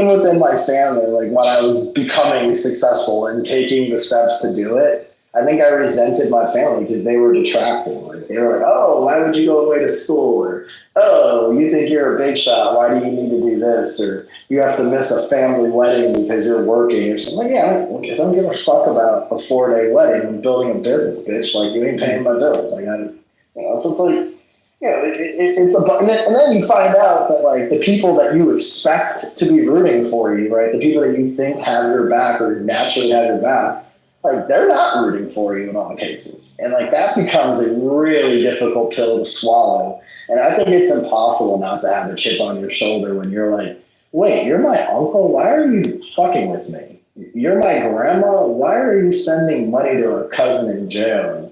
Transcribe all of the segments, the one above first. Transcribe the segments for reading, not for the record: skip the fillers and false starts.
within my family, like when I was becoming successful and taking the steps to do it, I think I resented my family because they were detracting. Like they were like, "Oh, why would you go away to school?" Or "Oh, you think you're a big shot? Why do you need to do this?" Or "You have to miss a family wedding because you're working." Or something. Like, yeah, because I don't give a fuck about a 4 day wedding. I'm building a business, bitch. Like you ain't paying my bills. Like so it's like it's and then you find out that like the people that you expect to be rooting for you, right? The people that you think have your back or naturally have your back, like they're not rooting for you in all cases, and like that becomes a really difficult pill to swallow. And I think it's impossible not to have a chip on your shoulder when you're like, wait, you're my uncle. Why are you fucking with me? You're my grandma. Why are you sending money to a cousin in jail?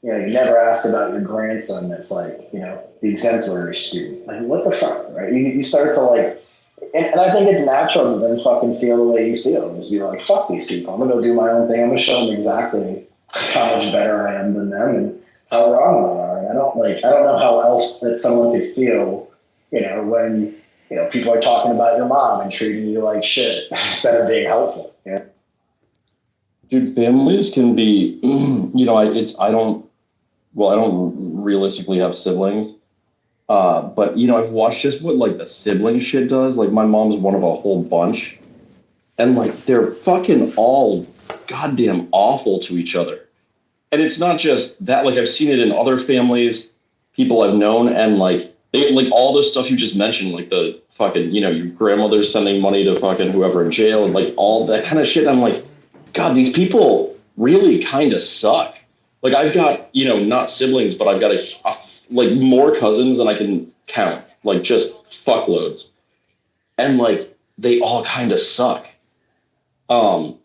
You never ask about your grandson that's like, the exemplary student. Like, what the fuck, right? You start to like, and I think it's natural to then fucking feel the way you feel. Just be like, fuck these people. I'm gonna go do my own thing. I'm gonna show them exactly how much better I am than them and how wrong they are. And I don't know how else that someone could feel, when, people are talking about your mom and treating you like shit instead of being helpful. Yeah. Dude, families can be, I don't realistically have siblings. But I've watched just what like the sibling shit does. Like my mom's one of a whole bunch, and like they're fucking all goddamn awful to each other. And it's not just that. Like I've seen it in other families, people I've known, and like all the stuff you just mentioned, like the fucking your grandmother's sending money to fucking whoever in jail, and like all that kind of shit. I'm like, God, these people really kind of suck. Like I've got, not siblings, but I've got like more cousins than I can count, like just fuckloads. And like they all kind of suck. Um,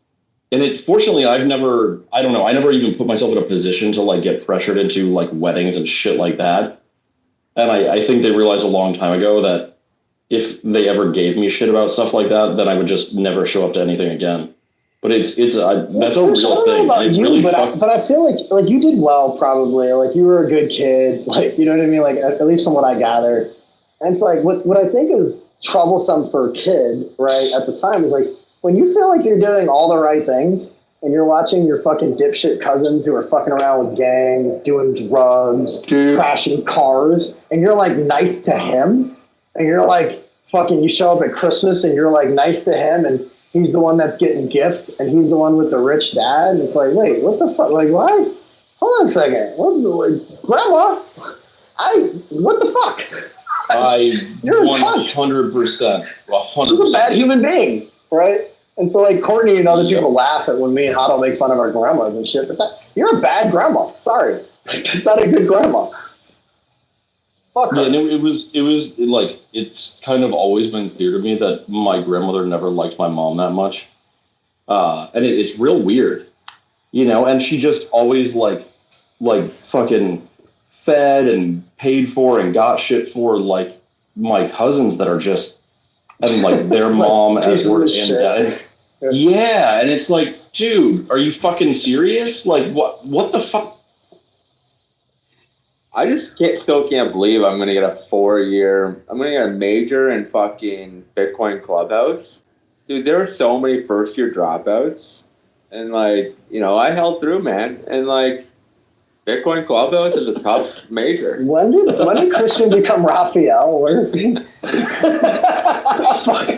and fortunately I don't know, I never even put myself in a position to like get pressured into like weddings and shit like that. And I think they realized a long time ago that if they ever gave me shit about stuff like that, then I would just never show up to anything again. But that's a real thing. About you, really but I feel like you did well probably. Like you were a good kid. Like you know what I mean. Like at least from what I gathered. And it's like what I think is troublesome for a kid, right, at the time is like when you feel like you're doing all the right things and you're watching your fucking dipshit cousins who are fucking around with gangs, doing drugs, crashing cars, and you're like nice to him, and you're like fucking you show up at Christmas and you're like nice to him and he's the one that's getting gifts, and he's the one with the rich dad. And it's like, wait, what the fuck? Like, why? Hold on a second. Grandma? What the fuck? You're 100%. 100%. She's a bad human being, right? And so, like, Courtney and other people laugh at when me and Otto make fun of our grandmas and shit, but you're a bad grandma. Sorry. That's not a good grandma. Fuck her. Yeah, and it was like it's kind of always been clear to me that my grandmother never liked my mom that much, and it's real weird, And she just always like fucking fed and paid for and got shit for like my cousins that are just and like their mom as word and dad. Yeah, and it's like, dude, are you fucking serious? Like, what the fuck? I just still can't believe I'm going to get I'm going to get a major in fucking Bitcoin Clubhouse. Dude, there were so many first-year dropouts. And, like, I held through, man. And, like, Bitcoin Clubhouse is a tough major. When did Christian become Raphael? Where's he? Fuck.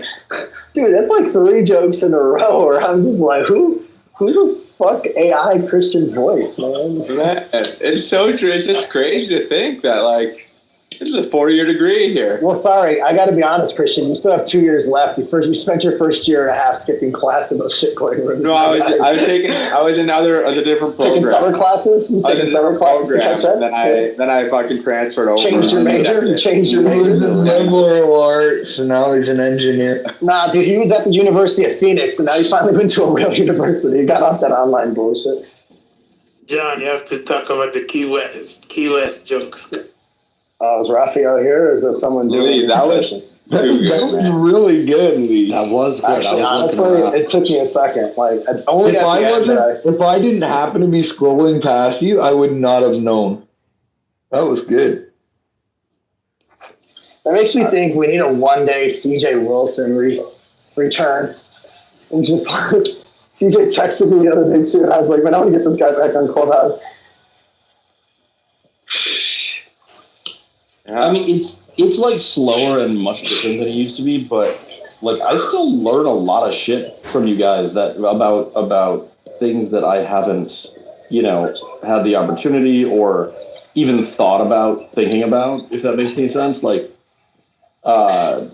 Dude, that's like 3 jokes in a row where I'm just like, who the fuck AI Christian's voice, man? It's so true. It's just crazy to think that, like, this is a 4-year degree here. Well, sorry, I got to be honest, Christian. You still have 2 years left. You spent your first year and a half skipping class in those shitcoin rooms. No, I was in a different program. Taking summer classes? Taking summer classes to catch up? Then I fucking transferred over. Changed your major? You changed your major? He was in liberal arts, and now he's an engineer. Nah, dude, he was at the University of Phoenix, and now he finally went to a real university. He got off that online bullshit. John, you have to talk about the Key West junk. Is Raphael here, or is that someone doing that was really good, Lee. That was good. Actually, honestly, it took me a second. Like, if I didn't happen to be scrolling past you, I would not have known. That was good. That makes me think we need a one-day CJ Wilson return. And just like, CJ texted me the other day too, and I was like, man, I want to get this guy back on Clubhouse. I mean, it's like slower and much different than it used to be, but like I still learn a lot of shit from you guys that about things that I haven't, had the opportunity or even thought about thinking about, if that makes any sense. Like, I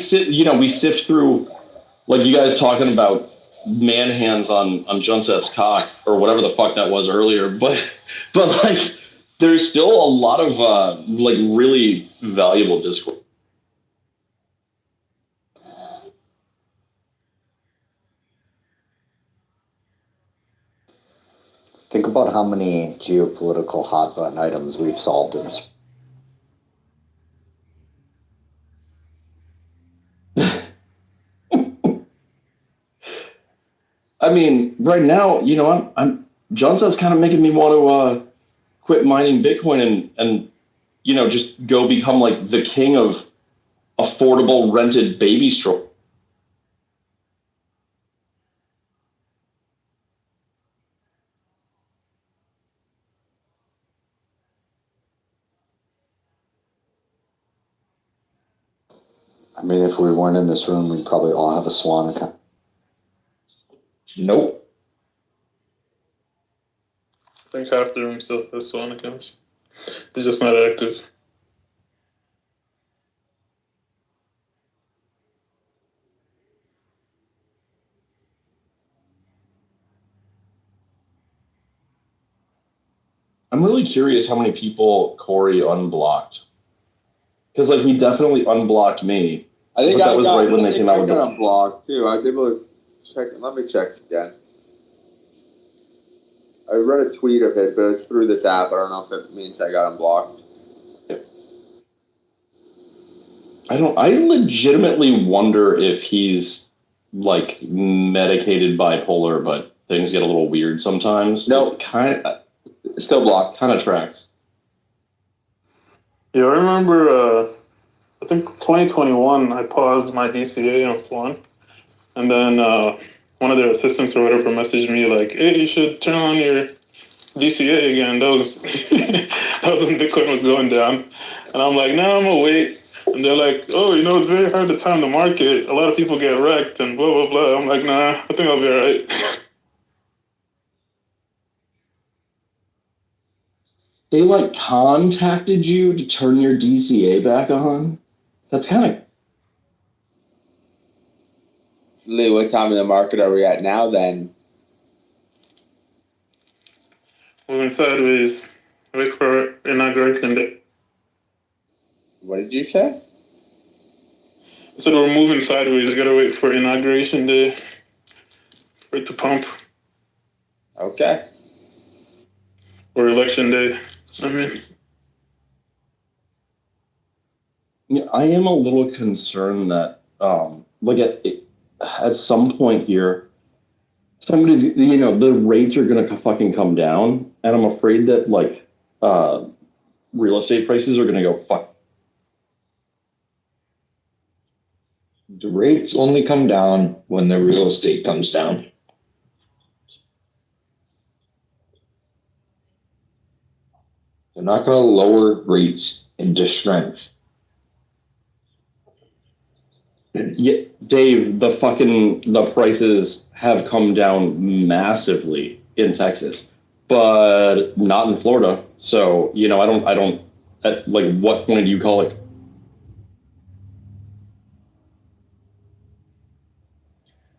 sit, we sift through, like you guys talking about man hands on Junseth's cock or whatever the fuck that was earlier, but like there's still a lot of like really valuable discourse. Think about how many geopolitical hot button items we've solved in this. I mean, right now, I'm Junseth's kind of making me want to quit mining Bitcoin and just go become like the king of affordable rented baby stroller. I mean, if we weren't in this room, we'd probably all have a Swan account. Nope. I think half the room still has Swan accounts. They're just not active. I'm really curious how many people Corey unblocked. Because like he definitely unblocked me. I think that was right when they came out with I the got unblocked too. I was able to check. Let me check again. I read a tweet of it, but it's through this app. I don't know if it means I got unblocked. I legitimately wonder if he's like medicated bipolar, but things get a little weird sometimes. No, still blocked. Kind of tracks. Yeah, I remember, I think 2021, I paused my DCA on Swan. And then one of their assistants or whatever messaged me like, hey, you should turn on your DCA again. That was, that was when Bitcoin was going down. And I'm like, no, I'm going to wait. And they're like, oh, it's very hard to time the market. A lot of people get wrecked and blah, blah, blah. I'm like, nah, I think I'll be all right. They like contacted you to turn your DCA back on? That's kind of... Lee, what time in the market are we at now then? Moving sideways. Wait for inauguration day. What did you say? I said we're moving sideways. Gotta wait for inauguration day for it to pump. Okay. Or election day. I mean, yeah, I am a little concerned that, like at some point here, somebody's, the rates are going to fucking come down, and I'm afraid that like real estate prices are going to go fuck. The rates only come down when the real estate comes down. They're not going to lower rates into strength. Yeah, Dave, the prices have come down massively in Texas, but not in Florida. So, I don't, at like what point do you call it?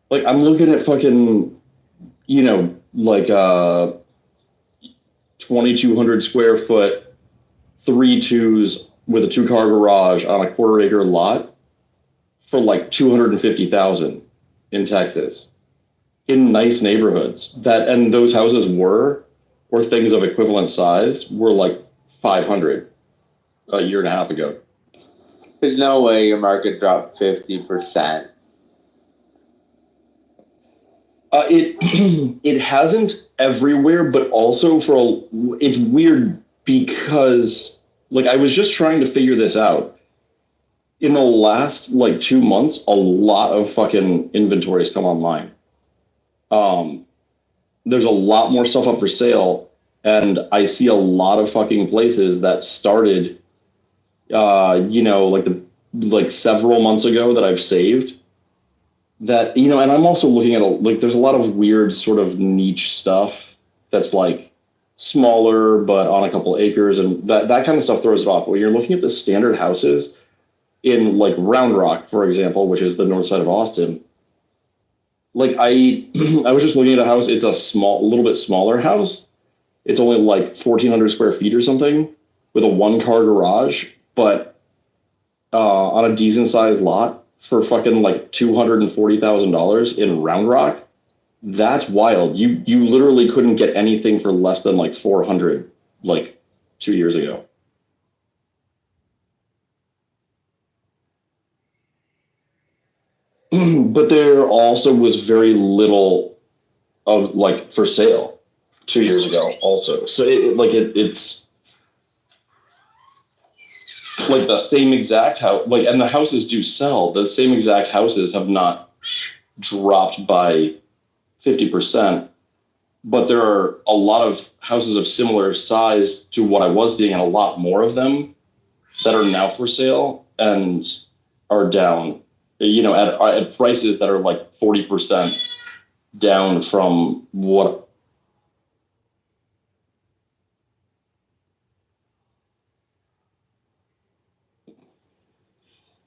Like I'm looking at fucking, like 2,200 square foot, 3 2s with a 2-car garage on a 1/4 acre lot for like 250,000 in Texas, in nice neighborhoods. And those houses or things of equivalent size were like 500 a year and a half ago. There's no way your market dropped 50%. It hasn't everywhere, but also it's weird because like I was just trying to figure this out. in the last like 2 months, a lot of fucking inventories come online. There's a lot more stuff up for sale, and I see a lot of fucking places that started, like several months ago that I've saved. That and I'm also looking at there's a lot of weird sort of niche stuff that's like smaller but on a couple acres, and that kind of stuff throws it off. When you're looking at the standard houses in like Round Rock, for example, which is the north side of Austin. Like I was just looking at a house. It's a little bit smaller house. It's only like 1,400 square feet or something, with a 1-car garage, but on a decent sized lot for fucking like $240,000 in Round Rock. That's wild. You literally couldn't get anything for less than like 400 like 2 years ago. But there also was very little of like for sale 2 years ago also. So it's like the same exact house, like, and the houses do sell. The same exact houses have not dropped by 50%, but there are a lot of houses of similar size to what I was seeing, and a lot more of them that are now for sale and are down, at prices that are like 40% down from what.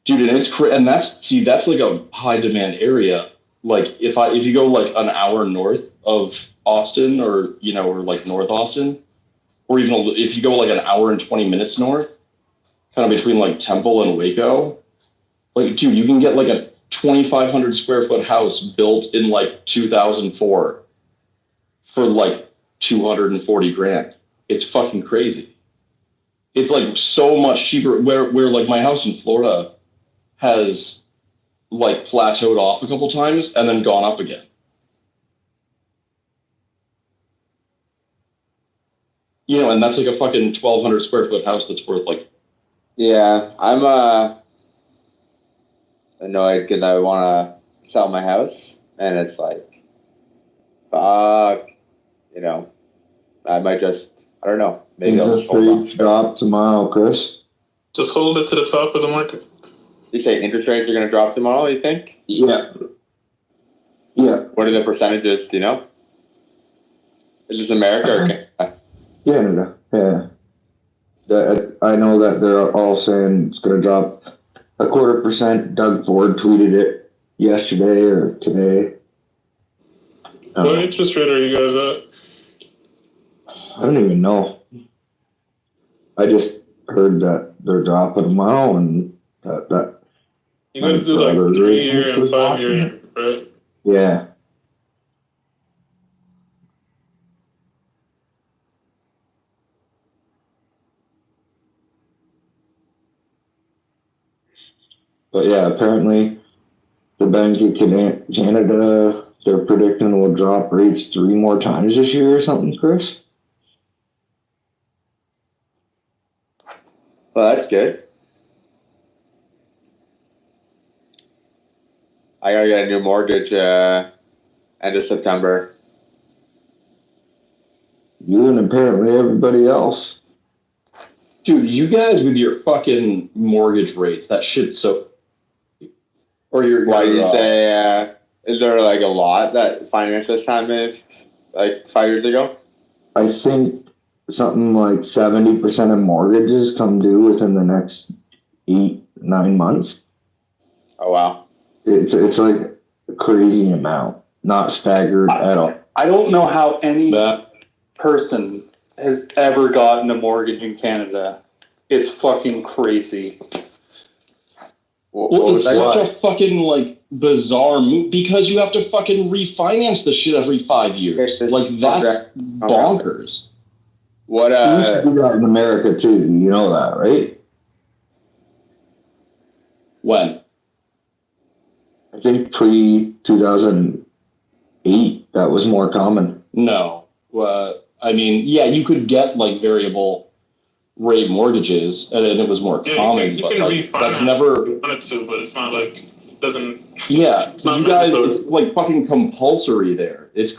Dude, and and that's like a high demand area. Like if you go like an hour north of Austin, or like North Austin, or even if you go like an hour and 20 minutes north, kind of between like Temple and Waco, like dude, you can get like a 2,500 square foot house built in like 2004 for like 240 grand. It's fucking crazy. It's like so much cheaper. Where like my house in Florida has like plateaued off a couple times and then gone up again. And that's like a fucking 1,200 square foot house that's worth like. Yeah, I'm annoyed because I want to sell my house, and it's like, fuck, I might just, I don't know, maybe I'll Interest just hold on. rates drop tomorrow, Chris. Just hold it to the top of the market. You say interest rates are going to drop tomorrow, you think? Yeah. Yeah. What are the percentages, do you know? Is this America or Canada? Canada. Yeah. I know that they're all saying it's going to drop 0.25%. Doug Ford tweeted it yesterday or today. What interest rate are you guys at? I don't even know. I just heard that they're dropping tomorrow, and that You guys do like 3-year and 5-year, right? yeah. But yeah, apparently the Bank of Canada, they're predicting will drop rates 3 more times this year or something, Chris. Well, that's good. I gotta get a new mortgage end of September. You and apparently everybody else. Dude, you guys with your fucking mortgage rates, that shit's so. Or your. Why do you say, is there like a lot that financed this time like 5 years ago? I think something like 70% of mortgages come due within the next 8-9 months. Oh, wow. It's like a crazy amount, not staggered at all. I don't know how any person has ever gotten a mortgage in Canada. It's fucking crazy. Well, it's such a fucking like bizarre move because you have to fucking refinance the shit every 5 years. Like that's bonkers. What We used to do that in America too. You know that, right? When? I think pre-2008, that was more common. No. I mean, yeah, you could get like variable rate mortgages, and it was more Yeah, common. you But can like, refinance that's never. if you wanted to, but it's not like it doesn't. Yeah, It's not you guys, mandatory. it's like fucking compulsory there. It's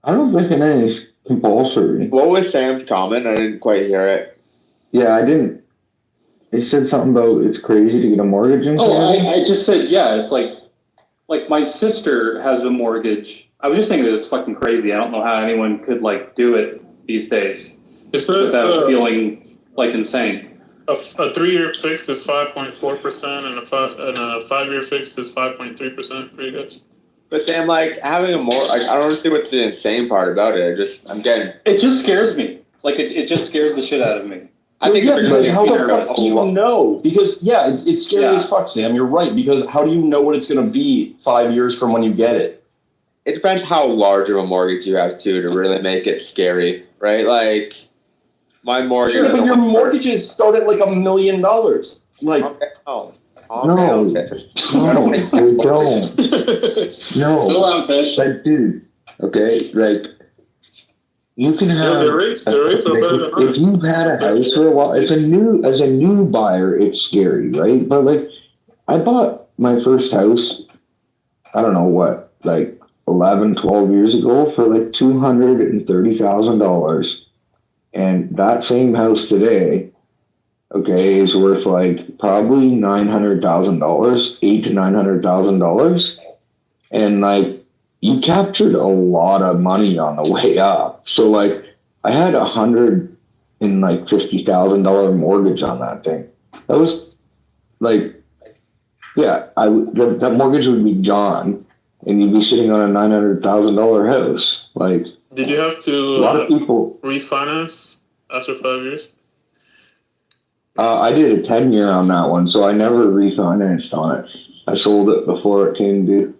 I don't think it is compulsory. What was Sam's comment? I didn't quite hear it. Yeah, I didn't. He said something about it's crazy to get a mortgage in Oh, Canada. I just said, yeah, it's like my sister has a mortgage. I was just thinking that it's fucking crazy. I don't know how anyone could like do it these days It's without feeling like insane. a 3-year fix is 5.4%, and a 5-year fix is 5.3% for you guys. But Sam, like having a more, I don't understand what's the insane part about it. I'm getting. It just scares me. Like it just scares the shit out of me. I think yeah, it's because how gonna the fuck do you know? Because yeah, it's scary Yeah. as fuck, Sam. You're right. Because how do you know what it's gonna be 5 years from when you get it? It depends how large of a mortgage you have too to really make it scary, right? Like my mortgage. Sure, but your mortgages start at like $1 million. Like Okay, no. No. Okay. No, they don't. No. Still on fish. Like, dude, okay, like, you can have. The rates are better than If ours. you've had a house for a while, as a new buyer, it's scary, right? But like, I bought my first house, I don't know what, like 11, 12 years ago for like $230,000. And that same house today, okay, is worth like probably $900,000, $800,000 to $900,000. And like, you captured a lot of money on the way up. So like, I had $150,000 mortgage on that thing. That was like, yeah, that mortgage would be gone, and you'd be sitting on a $900,000 house. Like, Did you have a to lot of people. refinance after 5 years? I did a 10-year on that one, so I never refinanced on it. I sold it before it came due.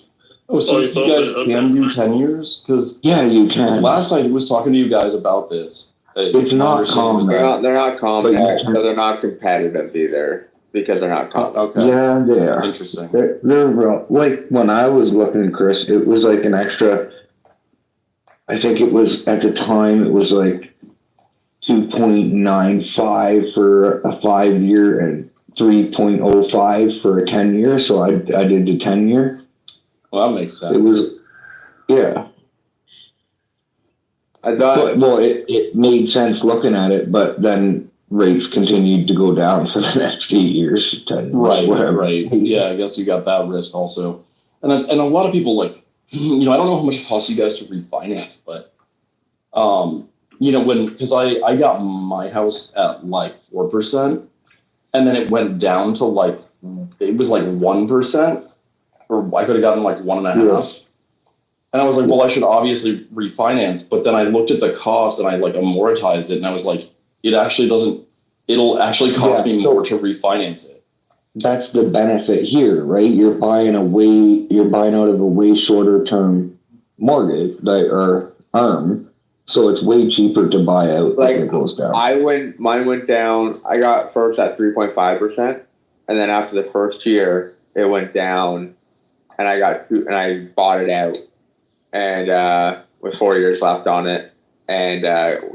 oh, so Oh, you you sold guys it? Okay. can do 10 years? Because Yeah, you can. last I was talking to you guys about this. It's not common. They're not common, But you can- so they're not competitive either because they're not common. Okay, Yeah, they are. interesting. They're real. Like when I was looking, Chris, it was like an extra. I think it was at the time it was like 2.95 for a 5-year and 3.05 for a 10-year. So I did the 10-year. Well, that makes sense. It was, yeah. I thought Well, it made sense looking at it, but then rates continued to go down for the next 8 years, 10 years, Right, whatever. right. Yeah, I guess you got that risk also. And a lot of people like, I don't know how much it costs you guys to refinance, but, because I got my house at like 4%, and then it went down to like, it was like 1%, or I could have gotten like 1.5%. Yeah. And I was like, well, I should obviously refinance. But then I looked at the cost and I like amortized it, and I was like, it'll actually cost me more to refinance it. That's the benefit here, right? You're buying out of a way shorter term mortgage, or ARM, so it's way cheaper to buy out Like, if it goes down. mine went down. I got first at 3.5%, and then after the first year, it went down, and I bought it out, and with 4 years left on it, and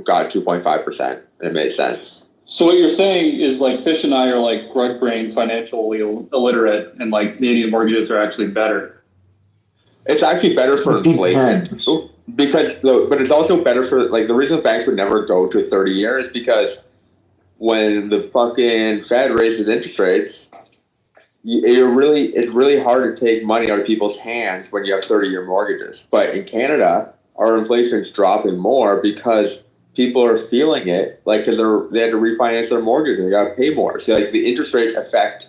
got 2.5%, and it made sense. So what you're saying is like Fish and I are like rug brain financially illiterate, and like Canadian mortgages are actually better. It's actually better for inflation but it's also better for like the reason banks would never go to 30 years is because when the fucking Fed raises interest rates, it's really hard to take money out of people's hands when you have 30-year mortgages. But in Canada, our inflation is dropping more because people are feeling it, like because they had to refinance their mortgage and they got to pay more. So like the interest rates affect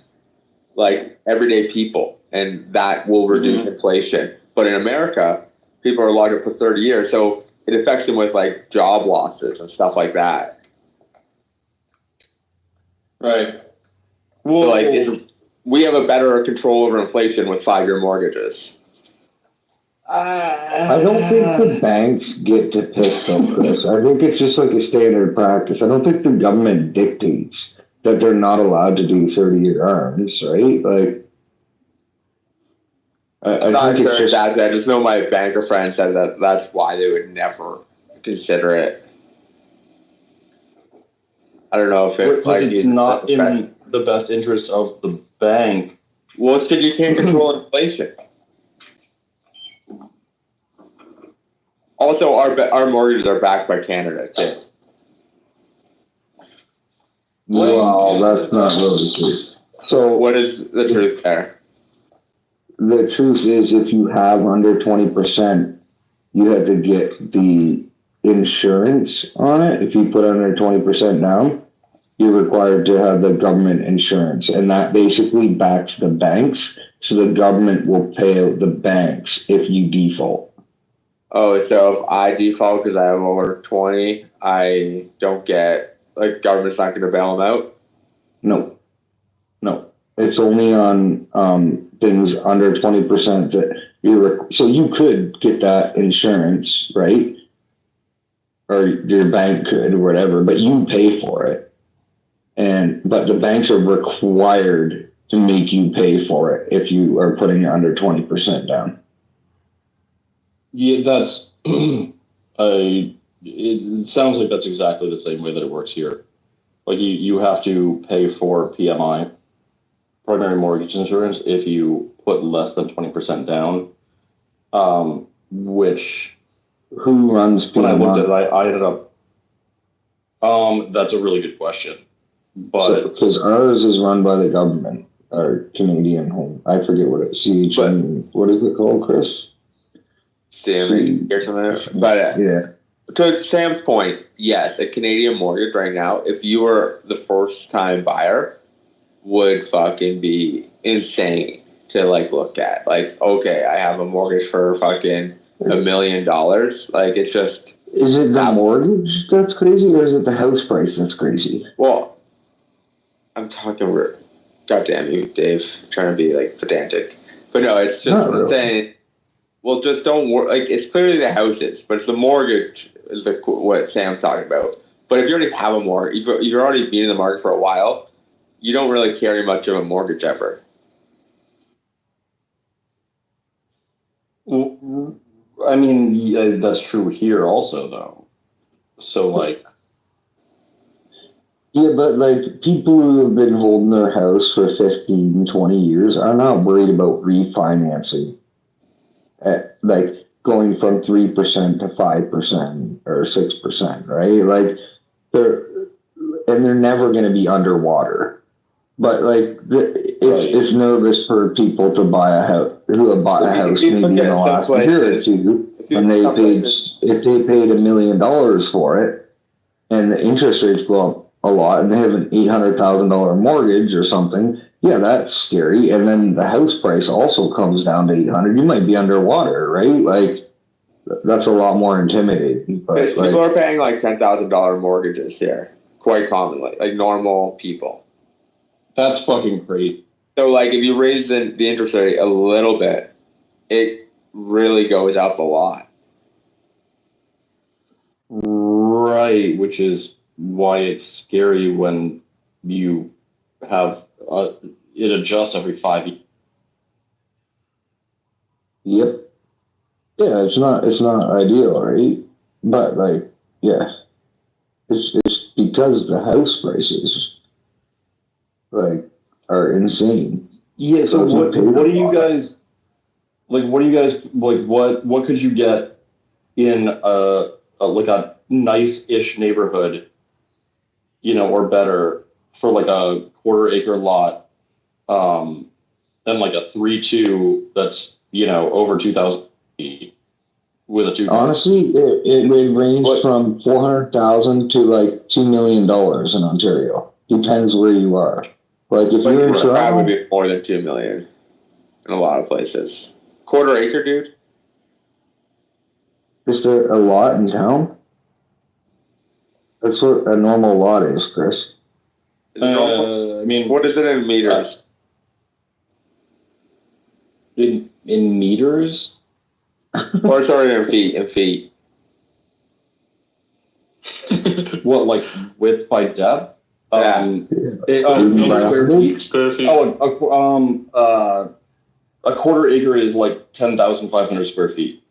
like everyday people, and that will reduce inflation. But in America, people are locked up for 30 years, so it affects them with like job losses and stuff like that. Right. So like we have a better control over inflation with 5-year mortgages. I don't think the banks get to pick though, Chris. I think it's just like a standard practice. I don't think the government dictates that they're not allowed to do 30-year ARMs, right? Like, I'm not sure that. I just know my banker friend said that that's why they would never consider it. I don't know if it Because it's not in the best interest of the bank. Well, it's because you can't control inflation. Also, our mortgages are backed by Canada too. Well, that's not really true. So What is the truth there? the truth is, if you have under 20%, you have to get the insurance on it. If you put under 20% down, you're required to have the government insurance, and that basically backs the banks. So the government will pay out the banks if you default. Oh, so if I default because I have over 20, I don't get, like, government's not going to bail them out? No. It's only on things under 20% that so you could get that insurance, right? Or your bank could or whatever, but you pay for it. But the banks are required to make you pay for it if you are putting under 20% down. Yeah, that's. It sounds like that's exactly the same way that it works here. Like you have to pay for PMI, primary mortgage insurance, if you put less than 20% down. Which Who runs when I looked at PMI? it, I ended up. That's a really good question, but Because ours is run by the government, our Canadian home. I forget what it's. What is it called, Chris? CME or something. But Yeah. to Sam's point, yes, a Canadian mortgage right now, if you were the first time buyer, would fucking be insane to like look at. Like, okay, I have a mortgage for fucking $1 million. Like, it's just. Is it the mortgage that's crazy, or is it the house price that's crazy? Well, I'm talking. Goddamn you, Dave, trying to be like pedantic, but no, it's just Not really. saying. Well, just don't worry. Like, it's clearly the houses, but it's the mortgage is what Sam's talking about. But if you already have a mortgage, if you're already been in the market for a while, you don't really carry much of a mortgage ever. I mean, yeah, that's true here also, though. So, like, Yeah, but like people who have been holding their house for 15, 20 years are not worried about refinancing. Like going from 3% to 5% or 6%, right? Like they're never going to be underwater. But like it's nervous for people to buy a house who have bought a house maybe in the last year or two, when if they paid $1 million for it, and the interest rates go up a lot, and they have an $800,000 mortgage or something. Yeah, that's scary. And then the house price also comes down to 800. You might be underwater, right? Like that's a lot more intimidating. But People are paying like $10,000 mortgages here quite commonly, like normal people. that's fucking great. So like if you raise the interest rate a little bit, it really goes up a lot. Right, which is why it's scary when you have it adjusts every 5 years. Yep. Yeah, it's not ideal, right? But like, yeah, it's because the house prices like are insane. Yeah. So So if you what paid do a you lot- guys like? What do you guys like? What could you get in like a nice-ish neighborhood, or better for like a quarter-acre lot, and like a 3-2 that's over 2,000 feet with a 2. Honestly, it would range from 400,000 to like $2 million in Ontario. Depends where you are. Like if you're in That would Toronto, be more than 2 million in a lot of places. Quarter acre, dude. is there a lot in town? That's what a normal lot is, Chris. Is it normal? I mean, What is it in meters? in meters. Or sorry, in feet. In feet. What, like width by depth? Yeah. Square feet. Square feet. A quarter acre is like 10,500 square feet.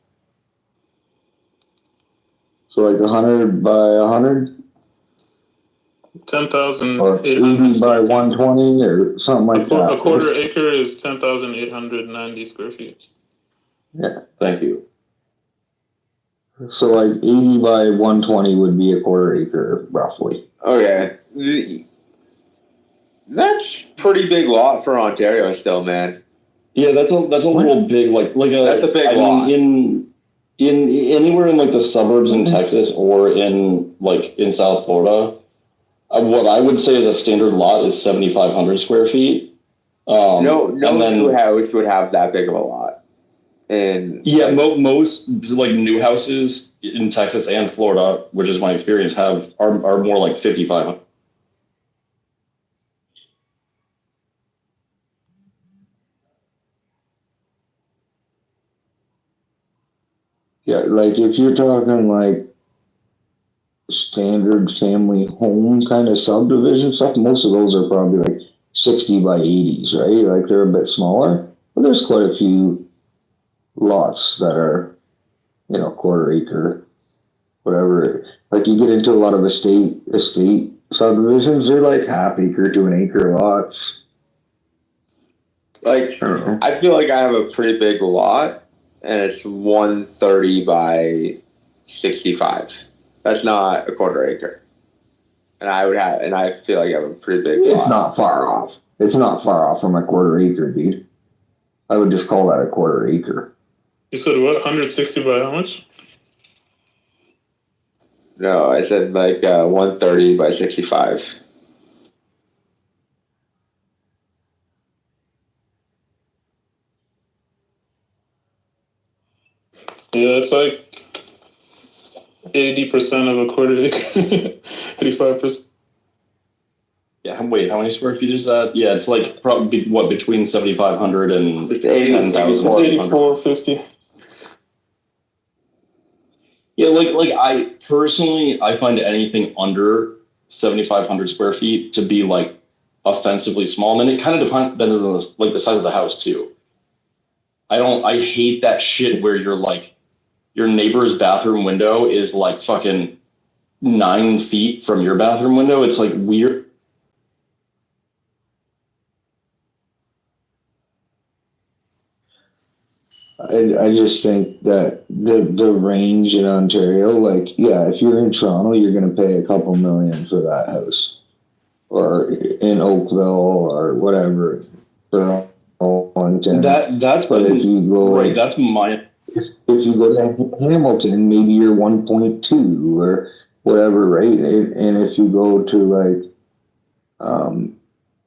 So like 100 by 100 or 80 by 120 or something like that. A quarter acre is 10,890 square feet. Yeah. Thank you. So like 80 by 120 would be a quarter acre roughly. Okay. That's pretty big lot for Ontario still, man. Yeah, that's a little big, like That's a big lot. mean, in anywhere in like the suburbs in Texas or in South Florida, what I would say is a standard lot is 7,500 square feet. No and then, new house would have that big of a lot. And yeah, most like new houses in Texas and Florida, which is my experience, are more like 5,500. Yeah, like if you're talking like standard family home kind of subdivision stuff, most of those are probably like 60 by 80s, right? Like they're a bit smaller, but there's quite a few lots that are, quarter acre, whatever. Like you get into a lot of estate subdivisions, they're like half acre to an acre lots. like, I feel like I have a pretty big lot, and it's 130 by 65. That's not a quarter acre. And I feel like I have a pretty big lot. It's not far off. It's not far off from a quarter acre, dude. I would just call that a quarter acre. You said what? 160 by how much? No, I said like 130 by 65. Yeah, it's like 80% of a quarter acre. 85%. Yeah, wait, how many square feet is that? Yeah, it's like probably between 7,500 and It's 84. 8450. Yeah, like I personally, I find anything under 7,500 square feet to be like offensively small. And it kind of depends on the size of the house too. I hate that shit where you're like, your neighbor's bathroom window is like fucking 9 feet from your bathroom window. It's like weird. I just think that the range in Ontario, like, yeah, if you're in Toronto, you're going to pay a couple million for that house, or in Oakville or whatever. For Wellington. That's but if you go right, that's my. If you go to Hamilton, maybe you're 1.2 or whatever, right? And if you go to like,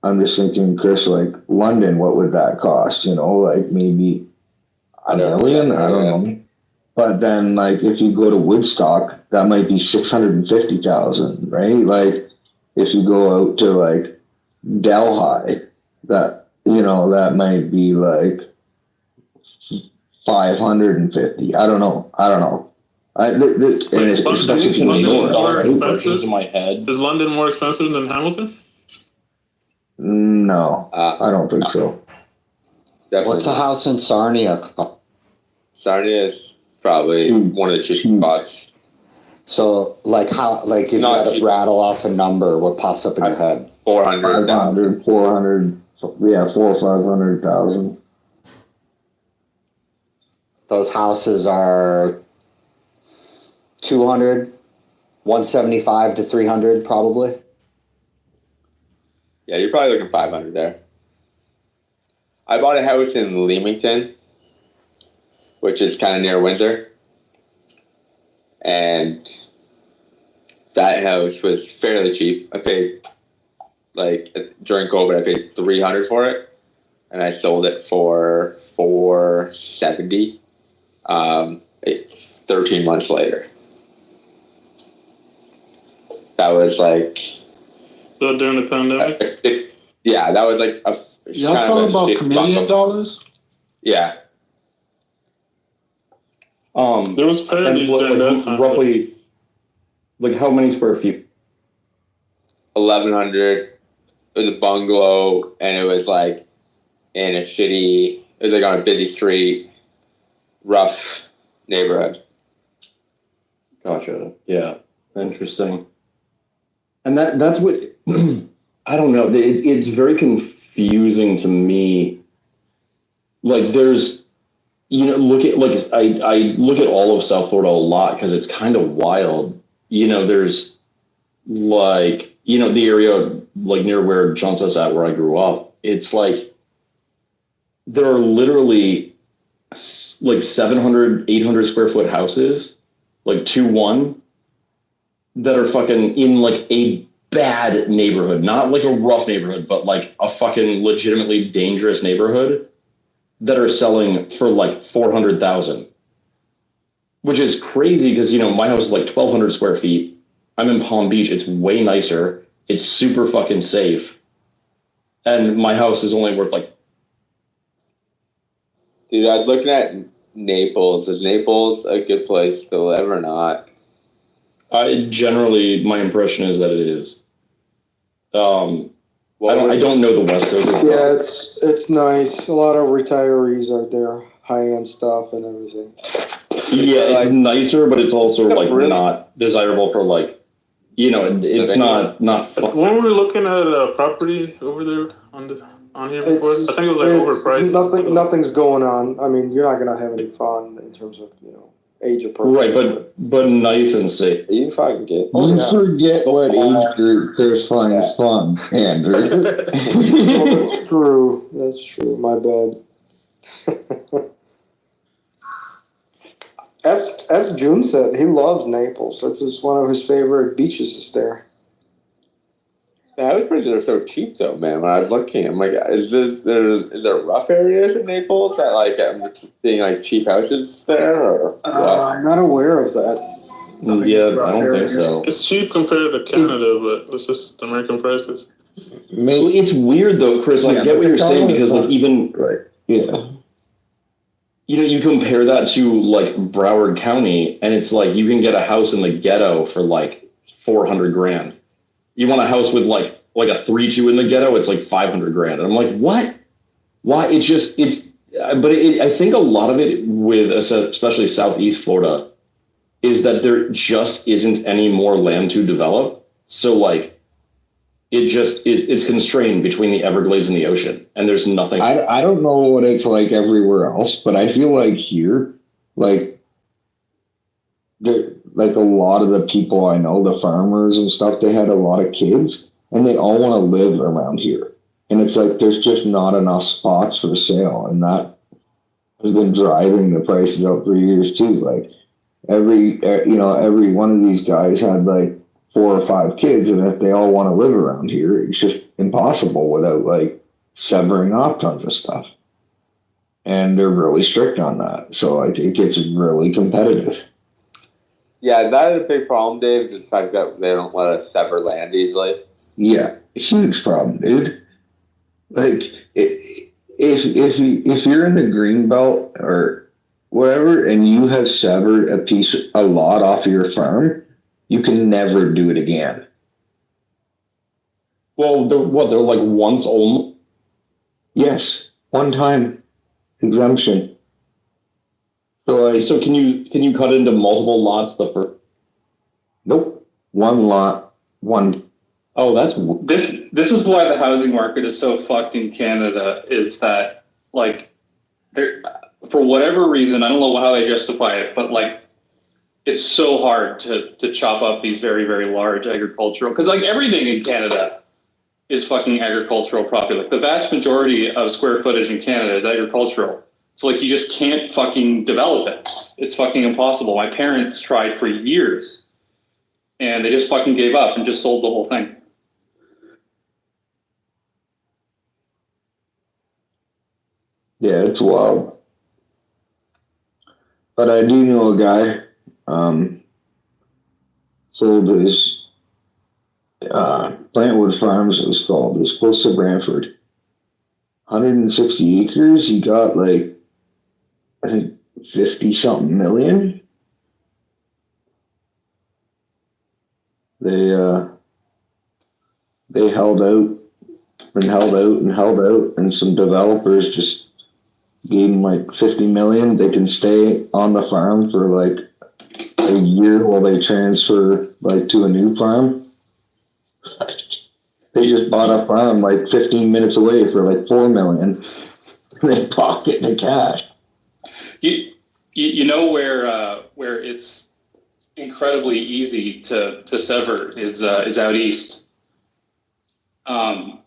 I'm just thinking, Chris, like London, what would that cost? Like maybe $1 million, I don't know. But then, like, if you go to Woodstock, that might be 650,000, right? Like, if you go out to like Delhi, that might be like 550. I don't know. Is my head. Is London more expensive than Hamilton? No, I don't think so. Definitely What's a house in Sarnia? Sarnia is probably one of the cheapest spots. So, like if you had to rattle off a number, what pops up in your head? 400. 400, yeah, 400,000 or 500,000. Those houses are 200, 175 to 300, probably. Yeah, you're probably looking 500 there. I bought a house in Leamington, which is kind of near Windsor. And that house was fairly cheap. I paid, during COVID, I paid $300 for it. And I sold it for $470 13 months later. That was like... So during the pandemic? Yeah, that was like a... Y'all talking about Canadian dollars? Yeah. There was parity during that time. Roughly, like how many square feet? 1,100. It was a bungalow, and it was like in a shitty... It was like on a busy street, rough neighborhood. Gotcha. Yeah. Interesting. And that's what I don't know. It's very confusing to me. Like there's, look at like I look at all of South Florida a lot because it's kind of wild. There's like the area like near where John says at where I grew up. It's like there are literally like 700, 800 square foot houses, like 2-1, that are fucking in like a bad neighborhood, not like a rough neighborhood, but like a fucking legitimately dangerous neighborhood that are selling for like 400,000, which is crazy because, my house is like 1,200 square feet. I'm in Palm Beach. It's way nicer. It's super fucking safe. And my house is only worth like. Dude, I was looking at Naples. Is Naples a good place to live or not? Generally, my impression is that it is. I don't know the West Coast. Yeah, it's nice. A lot of retirees are there, high-end stuff and everything. Yeah, it's nicer, but it's also like not desirable for like, it's not fun. When we were looking at a property over there on here before, I think it was like overpriced. Nothing's going on. I mean, you're not gonna have any fun in terms of age appropriate. Right, but nice and safe. You fucking get. You forget what age group Chris finds fun, Andrew. Well, that's true. That's true. My bad. As June said, he loves Naples. That's just one of his favorite beaches is there. The house prices are so cheap though, man. When I was looking, I'm like, is there rough areas in Naples that like I'm seeing like cheap houses there or? I'm not aware of that. Yeah, I don't think so. It's cheap compared to Canada, but it's just American prices. Maybe it's weird though, Chris. I get what you're saying because like even yeah. You compare that to like Broward County, and it's like you can get a house in the ghetto for like $400,000. You want a house with like a 3-2 in the ghetto, it's like $500,000. And I'm like, what? Why? I think a lot of it with especially Southeast Florida is that there just isn't any more land to develop. So like it's constrained between the Everglades and the ocean, and there's nothing. I don't know what it's like everywhere else, but I feel like here, like a lot of the people I know, the farmers and stuff, they had a lot of kids, and they all want to live around here. And it's like there's just not enough spots for sale, and that has been driving the prices up for years too. Like every one of these guys had like 4 or 5 kids, and if they all want to live around here, it's just impossible without like severing off tons of stuff. And they're really strict on that, so it gets really competitive. Yeah, that is a big problem, Dave. Is the fact that they don't let us sever land easily. Yeah, huge problem, dude. Like if you're in the green belt or whatever, and you have severed a lot off of your farm, you can never do it again. Well, they're like once only? Yes, one time exemption. So can you cut into multiple lots the first? Nope, one lot, one. Oh, that's This is why the housing market is so fucked in Canada. Is that like, for whatever reason, I don't know how they justify it, but like, it's so hard to chop up these very, very large agricultural, because like everything in Canada is fucking agricultural property. Like the vast majority of square footage in Canada is agricultural. So like you just can't fucking develop it. It's fucking impossible. My parents tried for years and they just fucking gave up and just sold the whole thing. Yeah, it's wild. But I do know a guy, sold his Plantwood Farms, it was called. It was close to Brantford. 160 acres. He got like, I think 50 something million. They held out and held out and held out, and some developers just gave them like 50 million. They can stay on the farm for like a year while they transfer like to a new farm. They just bought a farm like 15 minutes away for like $4 million. They pocket the cash. You know where it's incredibly easy to sever is out east. My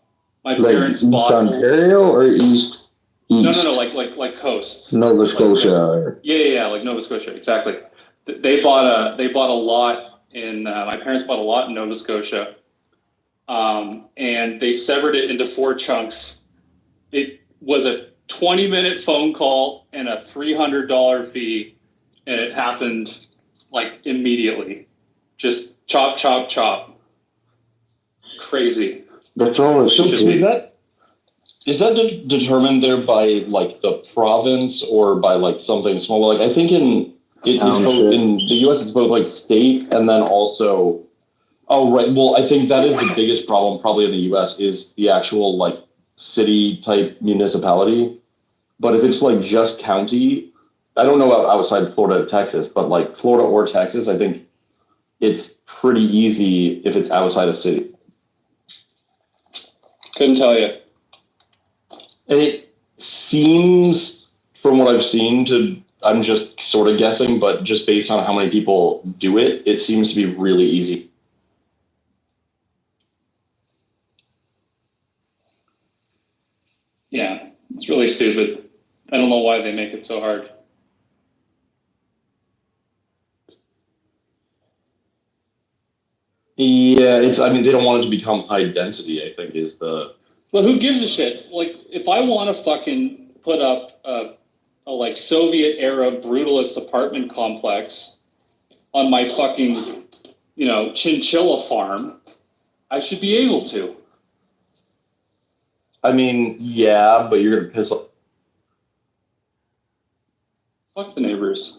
Like parents East bought Ontario or East? no, like coast. Nova Scotia. Yeah, like Nova Scotia, exactly. They bought a lot in my parents bought a lot in Nova Scotia, and they severed it into 4 chunks. It was a 20-minute phone call and a $300 fee, and it happened like immediately. Just chop, chop, chop. Crazy. That's all it should be. Is that determined there by like the province or by like something smaller? Like I think in the U.S. it's both like state and then also. Oh right. Well, I think that is the biggest problem probably in the U.S. is the actual like city type municipality. But if it's like just county, I don't know about outside Florida, Texas, but like Florida or Texas, I think it's pretty easy if it's outside of city. Couldn't tell you. And it seems, from what I've seen, I'm just sort of guessing, but just based on how many people do it, it seems to be really easy. Yeah, it's really stupid. I don't know why they make it so hard. Yeah, I mean, they don't want it to become high density, I think, is the... But who gives a shit? Like, if I want to fucking put up a like Soviet era brutalist apartment complex on my fucking, chinchilla farm, I should be able to. I mean, yeah, but you're going to piss off... Fuck the neighbors.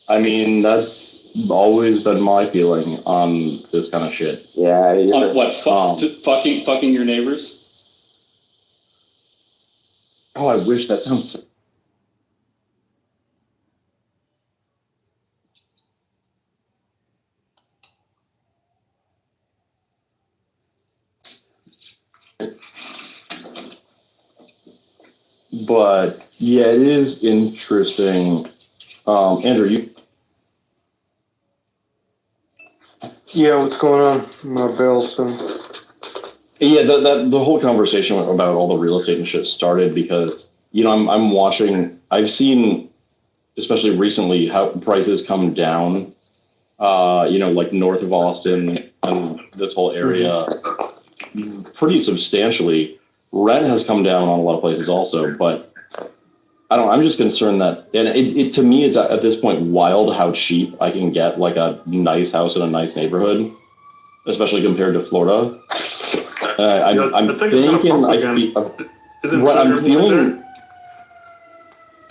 I mean, that's always been my feeling on this kind of shit. Yeah. On what? Fucking your neighbors? Oh, I wish that sounds... But yeah, it is interesting. Andrew, you... Yeah, what's going on? My bill, so. Yeah, the whole conversation about all the real estate and shit started because, I'm watching, I've seen, especially recently, how prices come down, like north of Austin and this whole area pretty substantially. Rent has come down on a lot of places also, but I'm just concerned that, and it to me, it's at this point wild how cheap I can get like a nice house in a nice neighborhood, especially compared to Florida. I'm feeling,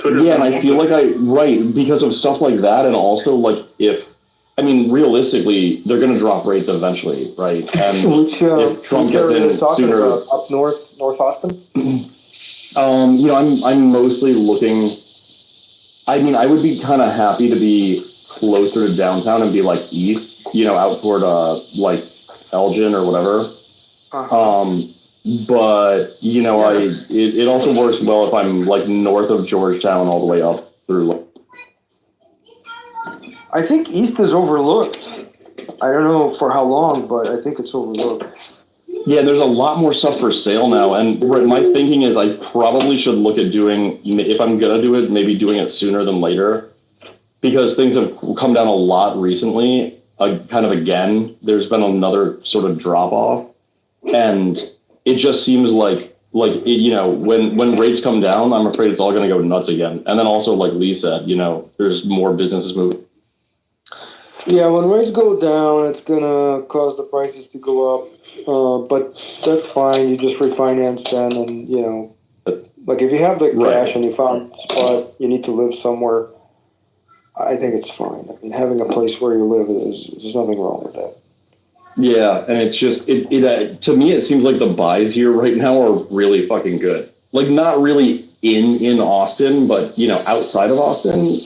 yeah, and I feel like because of stuff like that, and also like realistically, they're going to drop rates eventually, right? And if Trump gets in sooner, up north Austin. I'm mostly looking. I mean, I would be kind of happy to be closer to downtown and be like east, out toward like Elgin or whatever. But it also works well if I'm like north of Georgetown all the way up through. I think East is overlooked. I don't know for how long, but I think it's overlooked. Yeah, there's a lot more stuff for sale now, and my thinking is I probably should look at doing, if I'm gonna do it, maybe doing it sooner than later, because things have come down a lot recently. Kind of again, there's been another sort of drop off, and it just seems like when rates come down, I'm afraid it's all gonna go nuts again. And then also, like Lee said, there's more businesses moving. Yeah, when rates go down, it's gonna cause the prices to go up. But that's fine. You just refinance then, and like if you have the cash and you found a spot, you need to live somewhere. I think it's fine. I mean, having a place where you live there's nothing wrong with that. Yeah, and it's just to me it seems like the buys here right now are really fucking good. Like not really in Austin, but outside of Austin,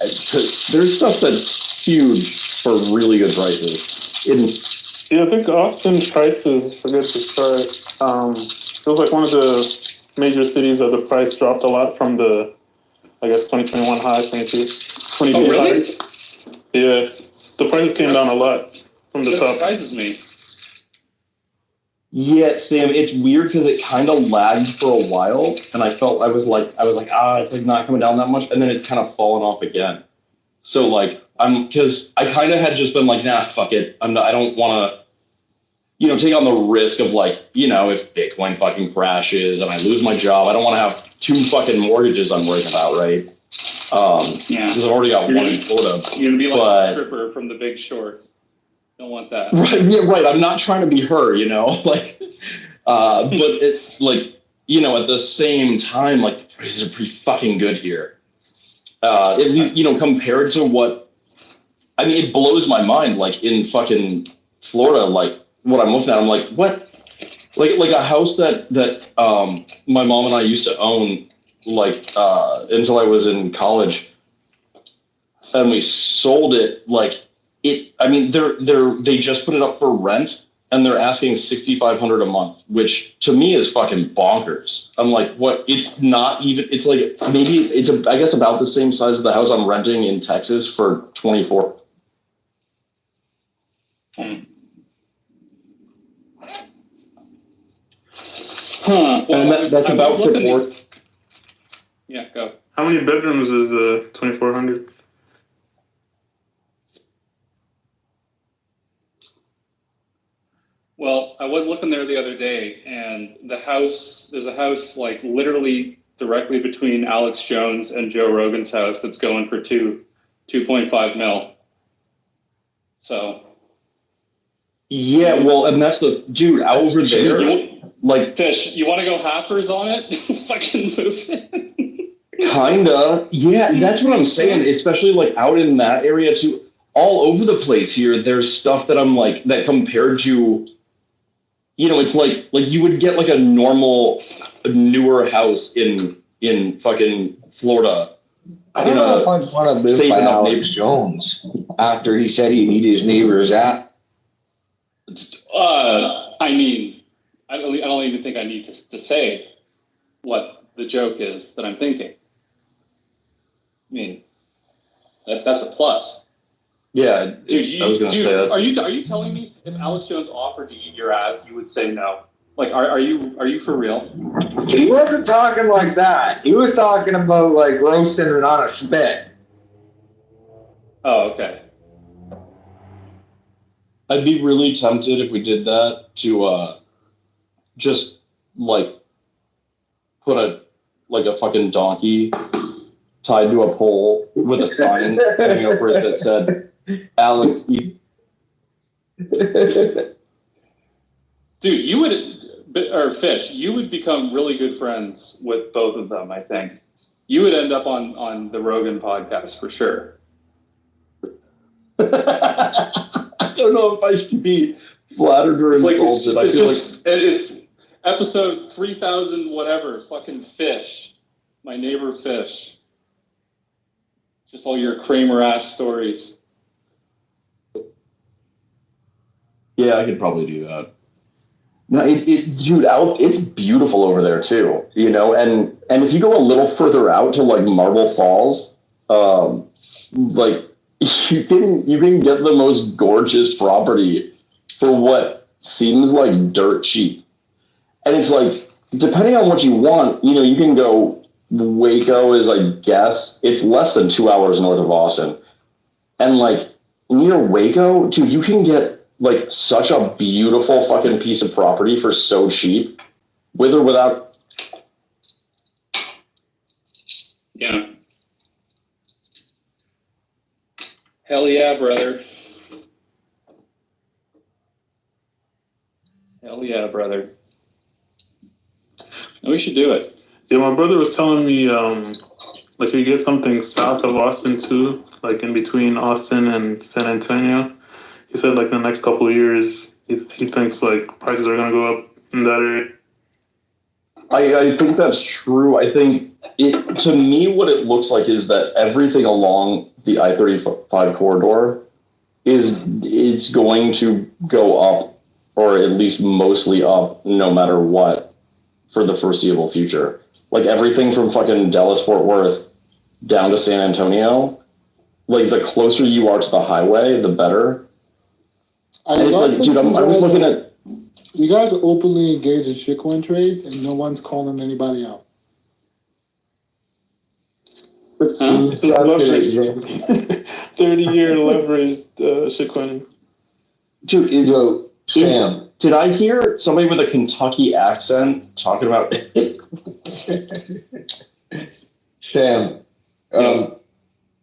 there's stuff that's huge for really good prices. Yeah, I think Austin prices for good to start. It was like one of the major cities that the price dropped a lot from the, I guess, 2021 high, 22 Oh, really? high. Yeah, the prices came down a lot from the That top. surprises me. Yeah, Sam, it's weird because it kind of lagged for a while, and I was like, it's like not coming down that much, and then it's kind of fallen off again. So like, because I kind of had just been like, nah, fuck it, I don't want to, take on the risk of like, if Bitcoin fucking crashes and I lose my job, I don't want to have 2 fucking mortgages I'm worried about, right? Yeah. Because I've already got one in Florida. You're gonna be like a stripper from The Big Short. Don't want that. Right, yeah, right. I'm not trying to be her, like, but it's like, at the same time, like, the prices are pretty fucking good here. At least, compared to what, I mean, it blows my mind, like, in fucking Florida, like, what I'm looking at, I'm like, what? Like a house that my mom and I used to own, like, until I was in college, and we sold it, like, they just put it up for rent, and they're asking $6,500 a month, which to me is fucking bonkers. I'm like, what? It's not even. It's like maybe it's I guess about the same size as the house I'm renting in Texas for 24. Huh. Well, And that's about for. Yeah, go. How many bedrooms is the 2400? Well, I was looking there the other day, and there's a house like literally directly between Alex Jones and Joe Rogan's house that's going for 2.5 mil. So. Yeah, well, and that's the dude over there. Like, Fish, you want to go halfers on it? Fucking move it. Kinda. Yeah, that's what I'm saying. Especially like out in that area too. All over the place here, there's stuff that I'm like, that compared to, it's like you would get like a normal, newer house in fucking Florida. I don't know if I'd want to live by Alex Jones after he said he'd eat his neighbor's ass. I mean, I don't even think I need to say what the joke is that I'm thinking. I mean, that's a plus. Yeah, dude. I was gonna say that. Are you telling me if Alex Jones offered to eat your ass, you would say no? Like, are you for real? He wasn't talking like that. He was talking about like roasting it on a spit. Oh, okay. I'd be really tempted if we did that to just like put a fucking donkey tied to a pole with a sign hanging over it that said Alex eat. Dude, you would, or Fish, you would become really good friends with both of them, I think. You would end up on the Rogan podcast for sure. I don't know if I should be flattered or insulted. It is episode 3000 whatever, fucking Fish. My neighbor Fish. Just all your Kramer ass stories. Yeah, I could probably do that. No, dude, it's beautiful over there too, and if you go a little further out to like Marble Falls, like you can get the most gorgeous property for what seems like dirt cheap. And it's like, depending on what you want, you can go, Waco is, I guess, it's less than 2 hours north of Austin. And like near Waco, dude, you can get like such a beautiful fucking piece of property for so cheap, with or without. Yeah. Hell yeah, brother. Hell yeah, brother. We should do it. Yeah, my brother was telling me, like, if you get something south of Austin too, like in between Austin and San Antonio, he said like the next couple of years, he thinks like prices are gonna go up in that area. I think that's true. I think to me, what it looks like is that everything along the I-35 corridor it's going to go up, or at least mostly up, no matter what, for the foreseeable future. Like everything from fucking Dallas Fort Worth down to San Antonio, like the closer you are to the highway, the better. And it's like, dude, I was looking at. You guys are openly engaged in shitcoin trades, and no one's calling anybody out. This is leverage. 30-year leveraged shitcoin. Dude, Sam, did I hear somebody with a Kentucky accent talking about Sam, do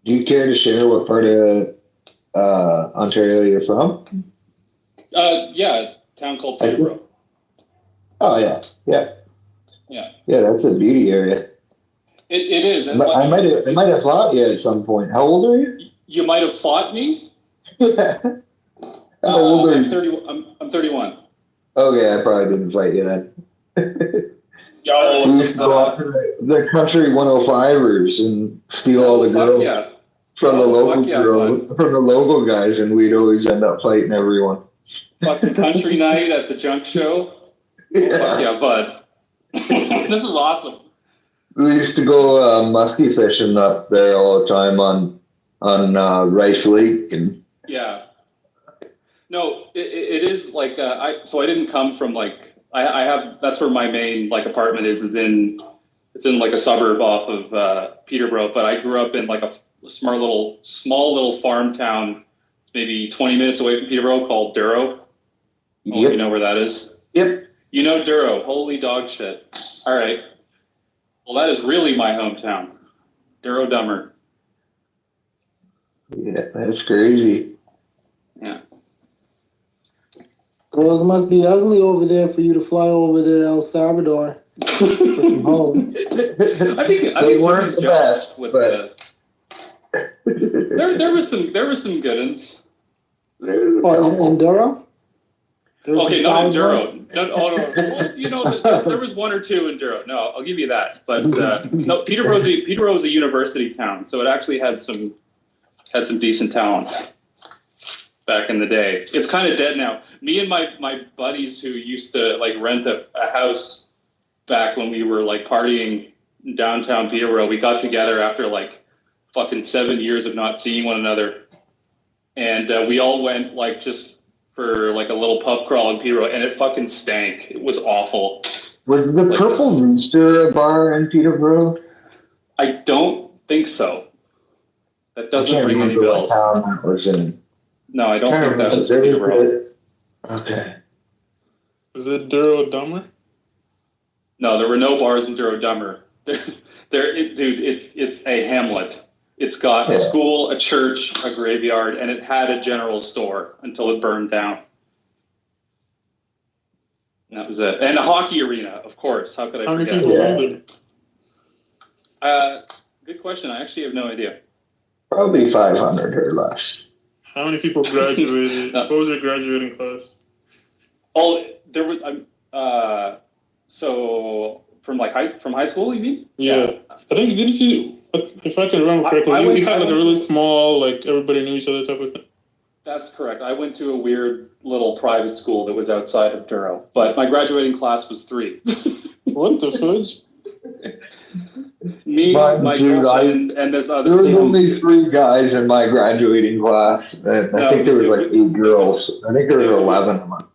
you care to share what part of Ontario you're from? Yeah, town called Peterborough. Oh yeah. Yeah, That's a beauty area. it is. I might have fought you at some point. How old are you? You might have fought me. How old are you? I'm 31. Okay, I probably didn't fight you then. Yo, We used to go out to the country 105ers and steal all the girls from the local guys, and we'd always end up fighting everyone. Fuck the country night at the junk show. Oh, fuck yeah, bud. This is awesome. We used to go muskie fishing up there all the time on Rice Lake, and Yeah. No, it is like I didn't come from like I have that's where my main like apartment is in like a suburb off of Peterborough, but I grew up in like a small little farm town. It's maybe 20 minutes away from Peterborough called Duro. Oh, you know where that is? Yep. You know Duro. Holy dog shit. All right. Well, that is really my hometown. Duro Dummer. Yeah, that's crazy. Yeah. Girls must be ugly over there for you to fly over there to El Salvador. Home. I think They weren't the best, with but there was some good ones. Oh, in Durham? Okay, not in Duro. No. Well, you know, there was one or two in Duro. No, I'll give you that. But no, Peterborough was a university town, so it actually had some decent talent back in the day. It's kind of dead now. Me and my buddies who used to like rent a house back when we were like partying in downtown Peterborough, we got together after like fucking 7 years of not seeing one another, and we all went like just for like a little pub crawl in Peterborough, and it fucking stank. It was awful. Was the Like Purple Rooster a bar in Peterborough? I don't think so. That I doesn't can't ring any remember what bells. town that was in. No, I don't Can't think that remember. was There was Peterborough. Okay. Is it Duro Dummer? No, there were no bars in Duro Dummer. Dude, it's a hamlet. It's got a school, a church, a graveyard, and it had a general store until it burned down. And that was it. And a hockey arena, of course. How could I How many forget? people live there? Good question. I actually have no idea. Probably 500 or less. How many people graduated? What was your graduating class? Oh, there was. So from high school, you mean? Yeah. I think, didn't you, if I can remember correctly, you had like a really small, like everybody knew each other type of thing. That's correct. I went to a weird little private school that was outside of Duro, but my graduating class was 3. What the fudge? Me, my girlfriend, and this other. There was only 3 guys in my graduating class, and I think there was like 8 girls. I think there was 11 of them.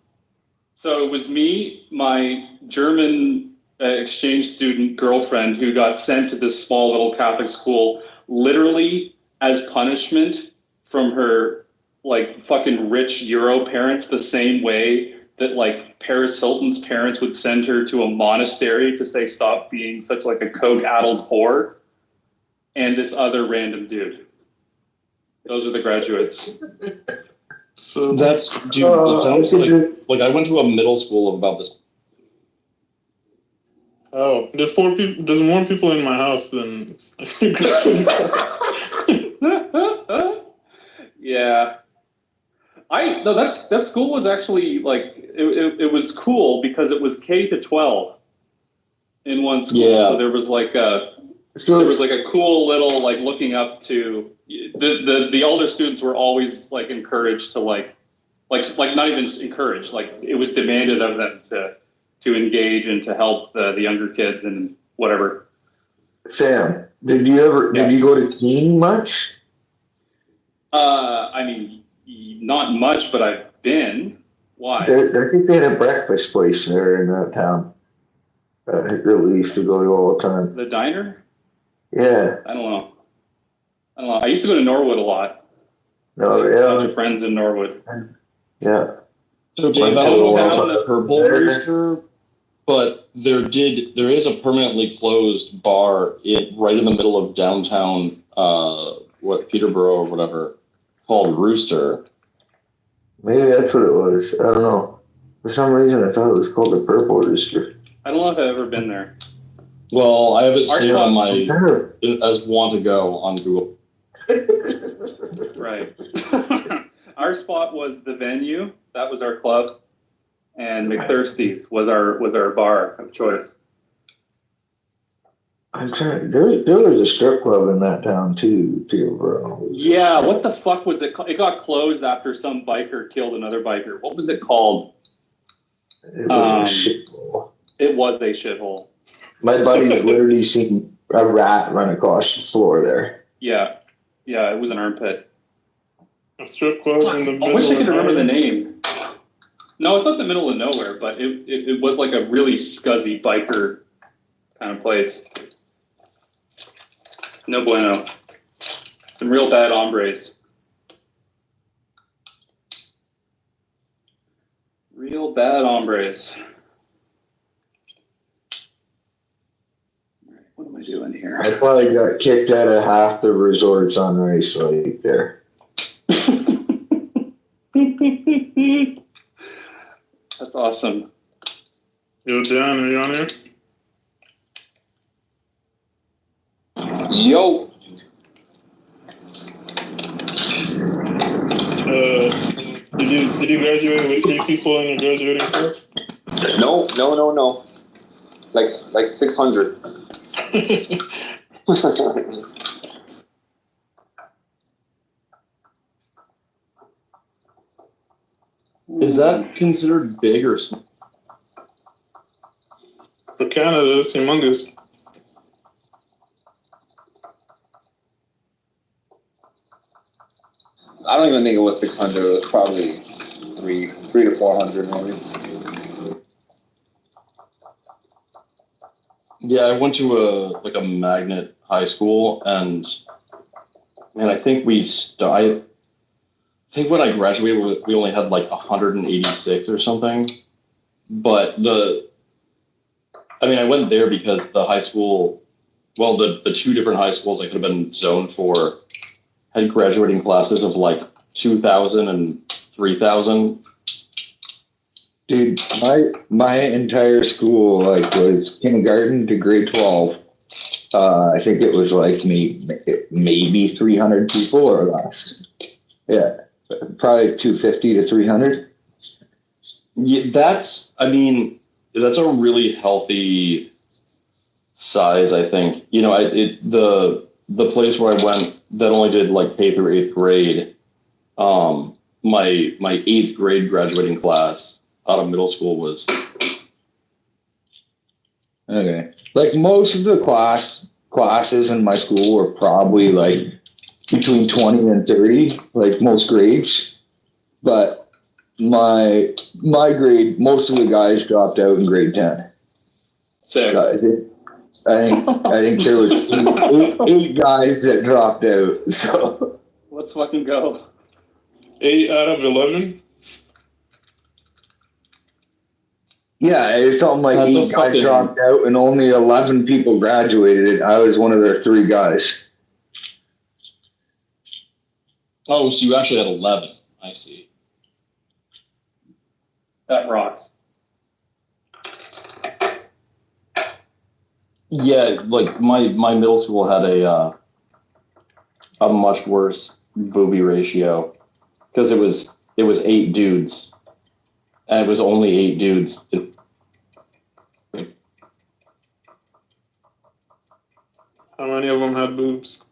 So it was me, my German exchange student girlfriend who got sent to this small little Catholic school literally as punishment from her like fucking rich Euro parents, the same way that like Paris Hilton's parents would send her to a monastery to say stop being such like a coke-addled whore, and this other random dude. Those are the graduates. So that's, dude, it sounds like I went to a middle school of about this. Oh, there's 4 people. There's more people in my house than. Yeah. That school was actually like it was cool because it was K to 12. in one school. Yeah. So there was like a cool little like looking up to the older students were always like encouraged to like not even encouraged, like it was demanded of them to engage and to help the younger kids and whatever. Sam, did you go to Keene much? I mean, not much, but I've been. Why? I think they had a breakfast place there in that town that we used to go to all the time. The diner? Yeah. I don't know. I used to go to Norwood a lot. No, A bunch yeah. of friends in Norwood. Yeah. So Dave, I don't know about the Purple Rooster, but there is a permanently closed bar right in the middle of downtown, Peterborough or whatever, called Rooster. Maybe that's what it was. I don't know. For some reason, I thought it was called the Purple Rooster. I don't know if I've ever been there. Well, I have it saved on my Sure. as want to go on Google. Right. Our spot was the Venue. That was our club, and McThirsty's was our bar of choice. I'm trying. There was a strip club in that town too, Peterborough. Yeah, what the fuck was it? It got closed after some biker killed another biker. What was it called? It was a shithole. It was a shithole. My buddy's literally seen a rat run across the floor there. Yeah, it was an armpit. A strip club in the middle. I wish I could of remember the nowhere. name. No, it's not the middle of nowhere, but it was like a really scuzzy biker kind of place. No bueno. Some real bad hombres. Real bad hombres. What am I doing here? I probably got kicked out of half the resorts on Race Lake there. That's awesome. Yo, Dan, are you on here? Yo, Did you graduate with 3 people in your graduating class? no. Like 600. Is that considered big or small? For Canada, it's humongous. I don't even think it was 600. It was probably 3 to 400 maybe. Yeah, I went to a magnet high school, and I think I think when I graduated, we only had like 186 or something. But I went there because the high school, well, the 2 different high schools I could have been zoned for had graduating classes of like 2,000 and 3,000. Dude, my entire school was kindergarten to grade 12. I think it was like maybe 300 people or less. Yeah, probably 250 to 300. Yeah, that's a really healthy size, I think. The place where I went that only did like K through 8th grade, my 8th grade graduating class out of middle school was Okay. Like most of the classes in my school were probably like between 20 and 30, like most grades. But my grade, most of the guys dropped out in grade 10. Sick. I think there was eight guys that dropped out. So Let's fucking go. 8 out of 11? yeah, it's something like That's 8 guys fucking- dropped out and only 11 people graduated. I was one of the 3 guys. Oh, so you actually had 11. I see. That rocks. Yeah, like my middle school had a much worse booby ratio because it was 8 dudes, and it was only 8 dudes. How many of them had boobs?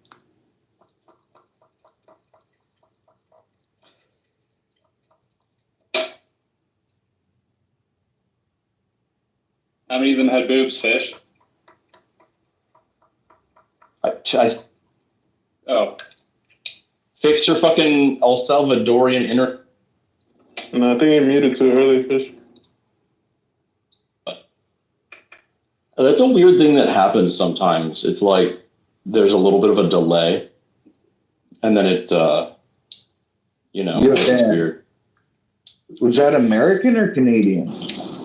How many of them had boobs, Fish? Oh, Fix your fucking El Salvadorian inter. No, I think you muted too early, Fish. That's a weird thing that happens sometimes. It's like there's a little bit of a delay, and then it, Yeah, it's Dan. weird. Was that American or Canadian?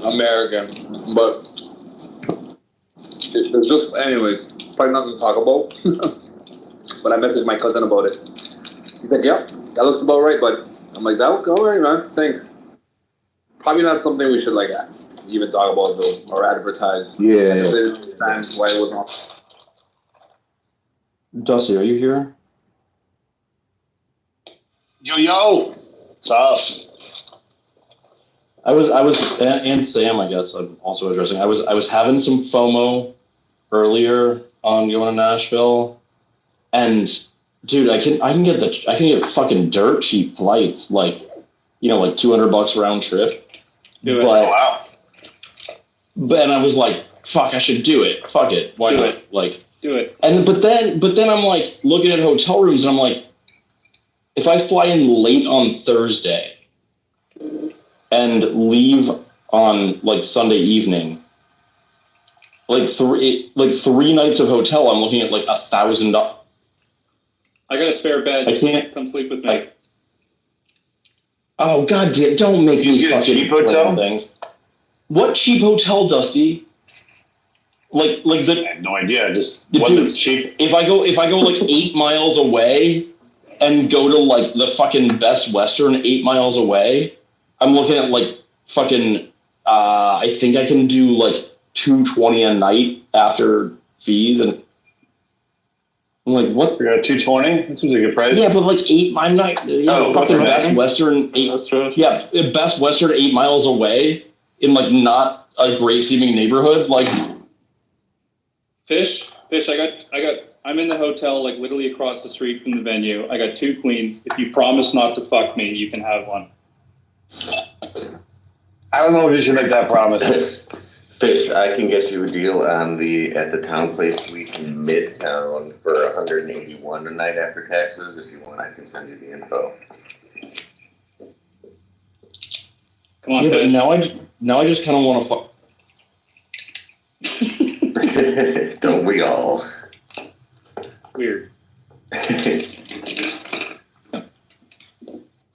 American, but there's just, anyways, probably nothing to talk about. But I messaged my cousin about it. He's like, "Yep, that looks about right, bud." I'm like, "That looks all right, man. Thanks." Probably not something we should like even talk about though or advertise. Yeah. I just didn't understand why it was on. Dusty, are you here? Yo, what's up? I was, and Sam, I guess I'm also addressing. I was having some FOMO earlier on going to Nashville, and dude, I can get fucking dirt cheap flights, like like $200 round trip. do it. But, Wow. and I was like, fuck, I should do it. Fuck it, why Do not? it. Like, Do it. and but then I'm like looking at hotel rooms, and I'm like, if I fly in late on Thursday and leave on like Sunday evening, like three nights of hotel, I'm looking at like $1,000. I got a spare bed. I can't. Come sleep with me. Oh god damn! Don't make You me get a fucking cheap hotel? plan things. What cheap hotel, Dusty? Like I the have no idea. Just Dude, one that's cheap. if I go like 8 miles away and go to like the fucking Best Western 8 miles away, I'm looking at like fucking. I think I can do like $220 a night after fees, and I'm like, what? You're at $220. That seems like a good price. Yeah, but like I'm not. Oh, Fucking okay. Best Western 8. That's trash. Yeah, Best Western 8 miles away in like not a great seeming neighborhood. Like, Fish, I'm in the hotel, like literally across the street from the venue. I got 2 queens. If you promise not to fuck me, you can have one. I don't know if you should make that promise. Fish, I can get you a deal on at the Town Place Suite in Midtown for $181 a night after taxes. If you want, I can send you the info. Come on, yeah, but Fish. now I just kind of want to fuck. Don't we all? Weird.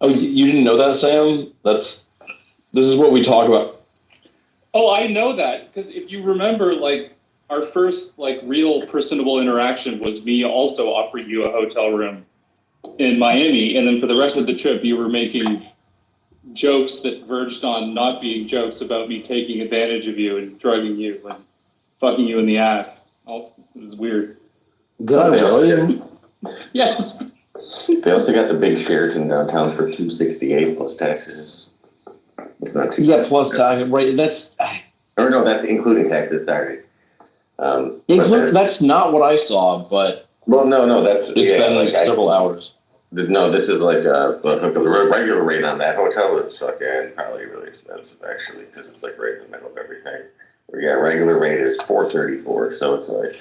Oh, you didn't know that, Sam? This is what we talk about. Oh, I know that because if you remember, like our first like real personable interaction was me also offering you a hotel room in Miami, and then for the rest of the trip, you were making jokes that verged on not being jokes about me taking advantage of you and drugging you and fucking you in the ass. Oh, it was weird. Did I really? Yes. They also got the big Sheraton downtown for $268 plus taxes. It's not too Yeah, bad. plus tax. Right, that's. Or no, that's including taxes. Sorry. But That's not what I saw, but well, no, that's it's been like several hours. No, this is like the regular rate on that hotel is fucking probably really expensive actually because it's like right in the middle of everything. Yeah, regular rate is $434, so it's like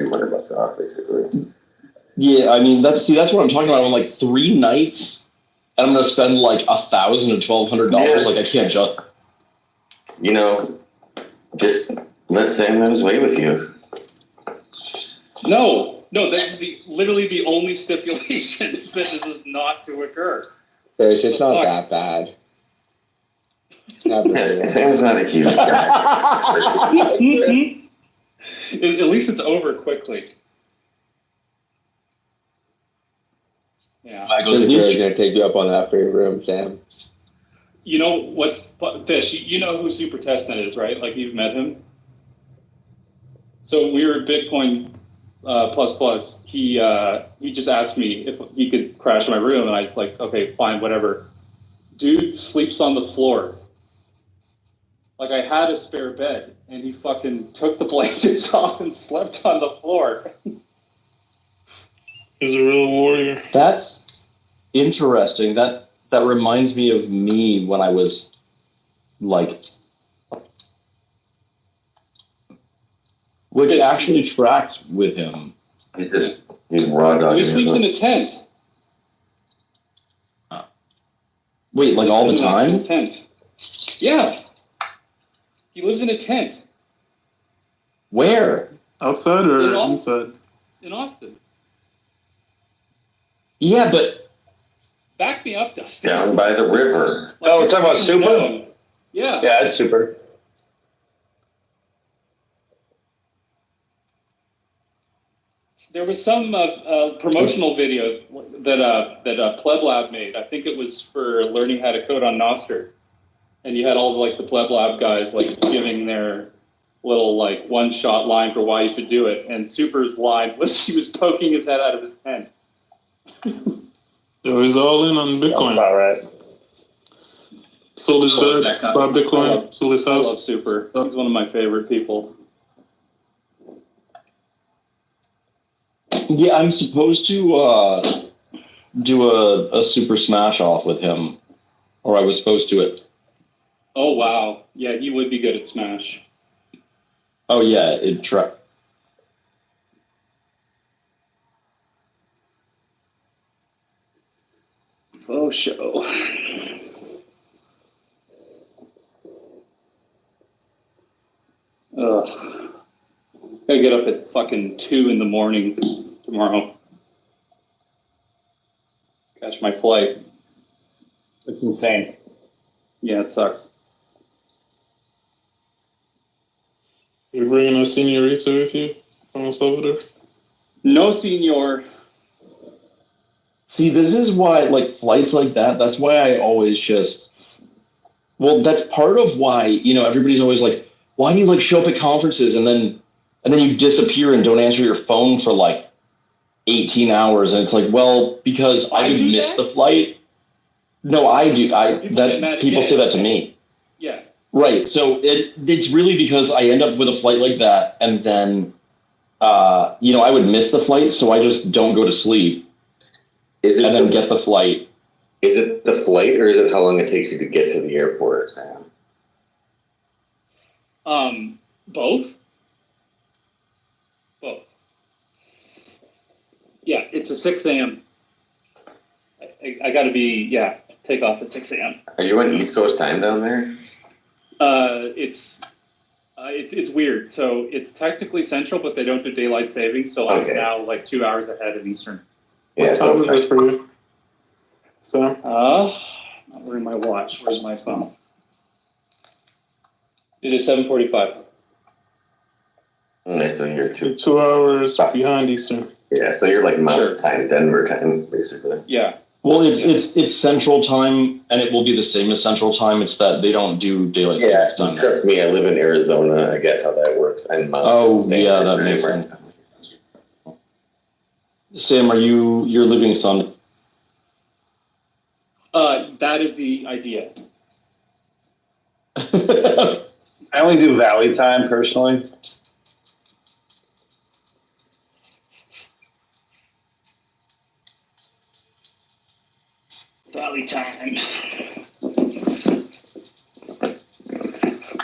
$200 off basically. Yeah, I mean that's what I'm talking about. I'm like 3 nights, and I'm gonna spend like $1,000 to $1,200. Yeah. Like I can't just. Just let Sam have his way with you. No, that's literally the only stipulation is that this is not to occur. It's not that bad. Not really. Sam's not a huge guy. At least it's over quickly. Yeah. Michael's gonna take you up on that for your room, Sam. You know what's Fish? You know who Super Testnet is, right? Like you've met him. So we were at Bitcoin plus. He just asked me if he could crash my room, and I was like, okay, fine, whatever. Dude sleeps on the floor. Like I had a spare bed, and he fucking took the blankets off and slept on the floor. He's a real warrior. That's interesting. That reminds me of me when I was like, which actually tracks with him. He's raw dog. He sleeps in a tent. Wait, like all the In an actual time? Tent. Yeah. He lives in a tent Where? Outside or In Au- inside? in Austin. Yeah, but Back me up, Dustin. Down by the river. Like, Oh, we're talking about it's Super? known. Yeah. Yeah, it's super. There was some promotional video that Pleb Lab made. I think it was for learning how to code on Nostr, and you had all the Pleb Lab guys like giving their little like one-shot line for why you should do it. And Super's line was he was poking his head out of his tent. Yo, he's all in on Sounds Bitcoin. about right. Sold his Sold bed, that guy. bought Bitcoin, sold his I love house. Super. He's one of my favorite people. yeah, I'm supposed to do a Super Smash Off with him, or I was supposed to it. Oh wow, yeah, he would be good at Smash. Oh yeah, it track. Oh show. Ugh. Gotta get up at fucking 2 a.m. tomorrow. Catch my flight. It's insane. Yeah, it sucks. You're bringing a senorita with you from El Salvador? No, senor. See, this is why, like, flights like that, that's why I always just, well, that's part of why, everybody's always like, why do you, like, show up at conferences and then you disappear and don't answer your phone for, like, 18 hours? And it's like, well, because I would miss the flight. No, I do. People say that to me. Yeah. Right. So it's really because I end up with a flight like that, and then, I would miss the flight, so I just don't go to sleep. And then get the flight. Is it the flight or is it how long it takes you to get to the airport, Sam? Both. Both. Yeah, it's a 6 a.m. I got to take off at 6 a.m. Are you on East Coast time down there? It's weird. So it's technically Central, but they don't do daylight savings. So I'm now like 2 hours ahead of Eastern. Yeah, What time is it for you? So, where's my watch? Where's my phone? It is 7:45. So you're you're 2 hours behind Eastern. Yeah, so you're like Mountain time, Denver time, basically. Yeah. Well, it's Central Time, and it will be the same as Central Time. It's that they don't do daylight savings time. Trust me, I live in Arizona. I get how that works. And That makes sense. Sam, you're living Sun? That is the idea. I only do Valley time personally. Valley time.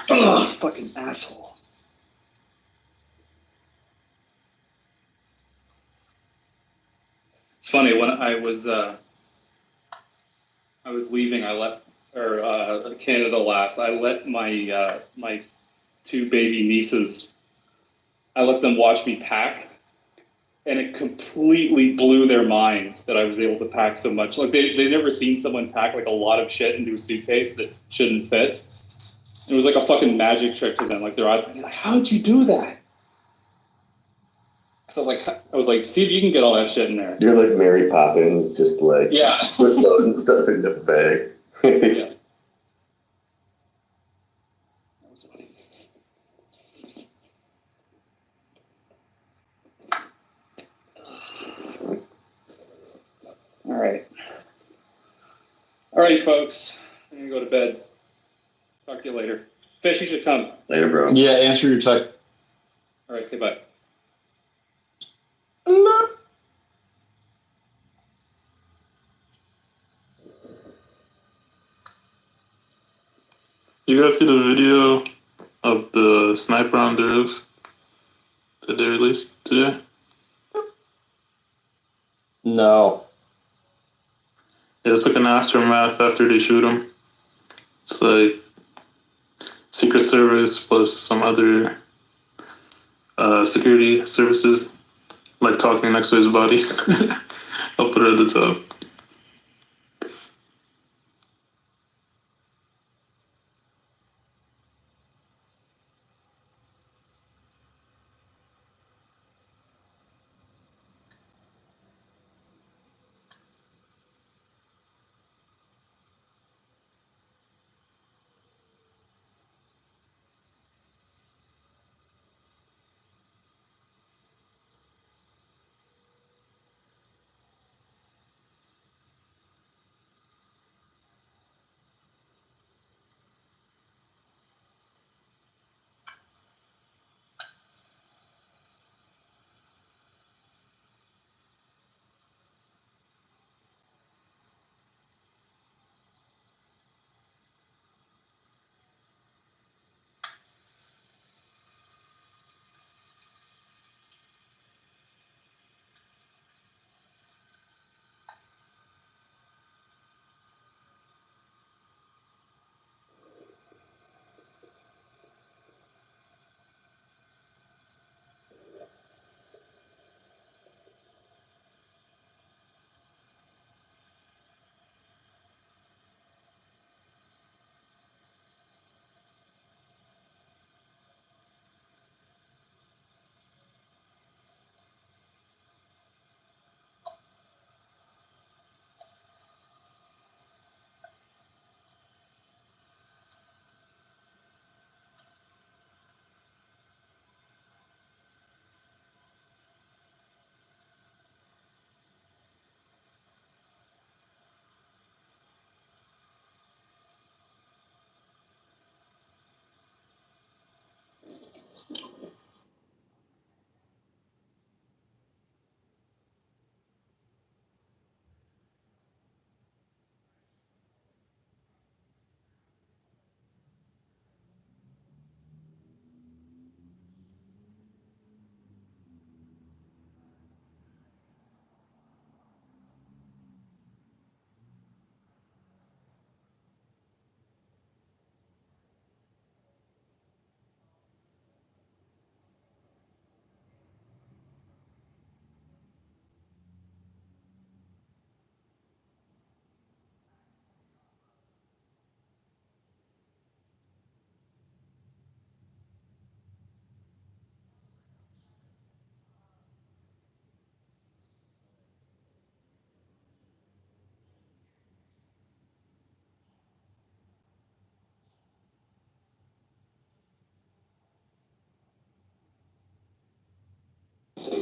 Oh, fucking asshole. It's funny when I was leaving. I left Canada last. I let my my 2 baby nieces. I let them watch me pack, and it completely blew their mind that I was able to pack so much. Like they never seen someone pack like a lot of shit into a suitcase that shouldn't fit. It was like a fucking magic trick to them. Like their eyes, like, how did you do that? So I was like, see if you can get all that shit in there. You're like Mary Poppins, just like put loading stuff in the bag. Yeah. That was funny. All right, folks. I'm gonna go to bed. Talk to you later. Fish, you should come. Later, bro. Yeah, answer your text. All right, okay, bye. You guys get a video of the sniper on the roof that they released today? No. Yeah, it's like an aftermath after they shoot him. It's like Secret Service plus some other security services, like talking next to his body. I'll put it at the top.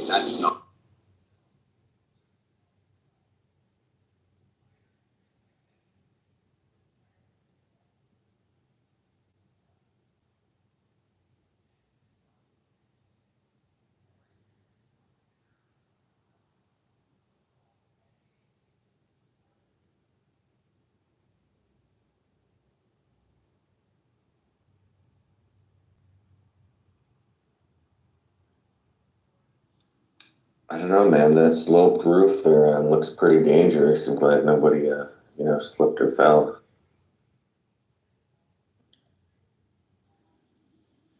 That's not. I don't know, man. That sloped roof there looks pretty dangerous. I'm glad nobody, slipped or fell.